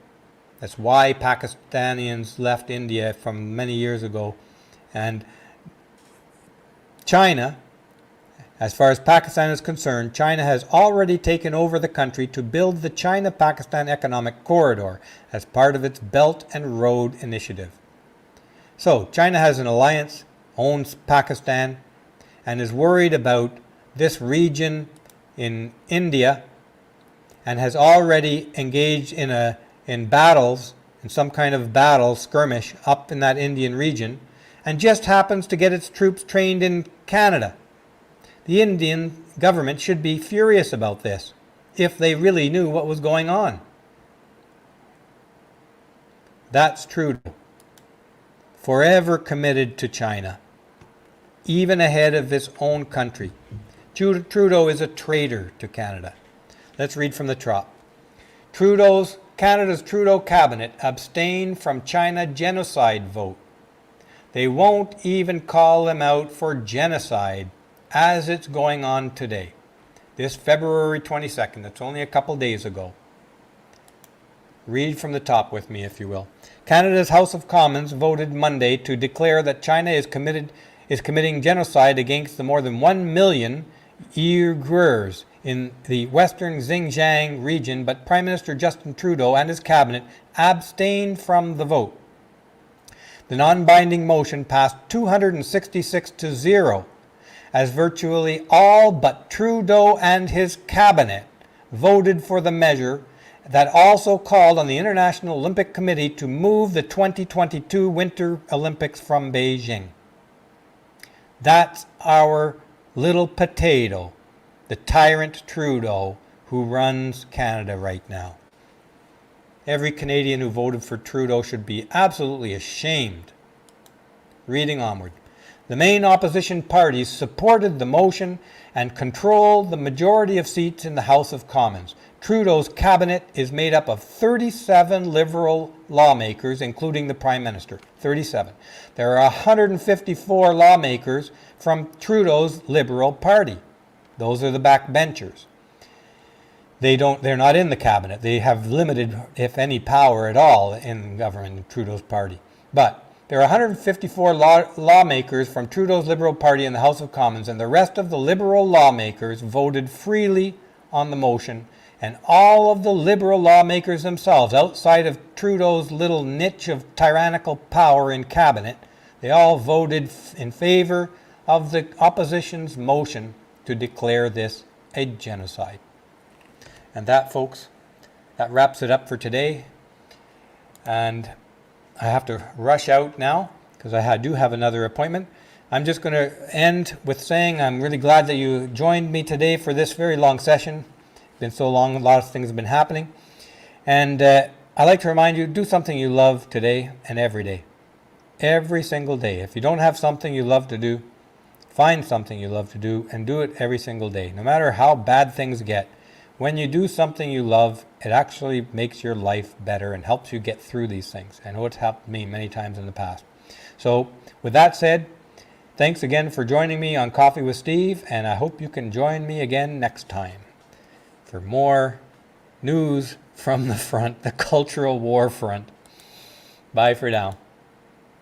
That's why Pakistanians left India from many years ago. And China, as far as Pakistan is concerned, China has already taken over the country to build the China-Pakistan Economic Corridor as part of its Belt and Road Initiative. So, China has an alliance, owns Pakistan, and is worried about this region in India and has already engaged in battles, in some kind of battle, skirmish up in that Indian region, and just happens to get its troops trained in Canada. The Indian government should be furious about this, if they really knew what was going on. That's Trudeau, forever committed to China, even ahead of his own country. Trudeau is a traitor to Canada. Let's read from the top. Canada's Trudeau cabinet abstained from China genocide vote. They won't even call them out for genocide as it's going on today. This February 22nd, that's only a couple days ago. Read from the top with me, if you will. Canada's House of Commons voted Monday to declare that China is committing genocide against the more than 1 million Uyghurs in the western Xinjiang region, but Prime Minister Justin Trudeau and his cabinet abstained from the vote. The non-binding motion passed 266-0, as virtually all but Trudeau and his cabinet voted for the measure that also called on the International Olympic Committee to move the 2022 Winter Olympics from Beijing. That's our little potato, the tyrant Trudeau, who runs Canada right now. Every Canadian who voted for Trudeau should be absolutely ashamed. Reading onward. The main opposition parties supported the motion and control the majority of seats in the House of Commons. Trudeau's cabinet is made up of 37 Liberal lawmakers, including the Prime Minister. 37. There are 154 lawmakers from Trudeau's Liberal Party. Those are the backbenchers. They're not in the cabinet. They have limited, if any, power at all in government in Trudeau's party. But there are 154 lawmakers from Trudeau's Liberal Party in the House of Commons, and the rest of the Liberal lawmakers voted freely on the motion, and all of the Liberal lawmakers themselves, outside of Trudeau's little niche of tyrannical power in cabinet, they all voted in favor of the opposition's motion to declare this a genocide. And that, folks, that wraps it up for today. And I have to rush out now because I do have another appointment. I'm just going to end with saying I'm really glad that you joined me today for this very long session. It's been so long, a lot of things have been happening. And I'd like to remind you, do something you love today and every day. Every single day. If you don't have something you love to do, find something you love to do and do it every single day. No matter how bad things get, when you do something you love, it actually makes your life better and helps you get through these things. I know it's helped me many times in the past. So with that said, thanks again for joining me on Coffee with Steve, and I hope you can join me again next time for more news from the front, the cultural war front. Bye for now.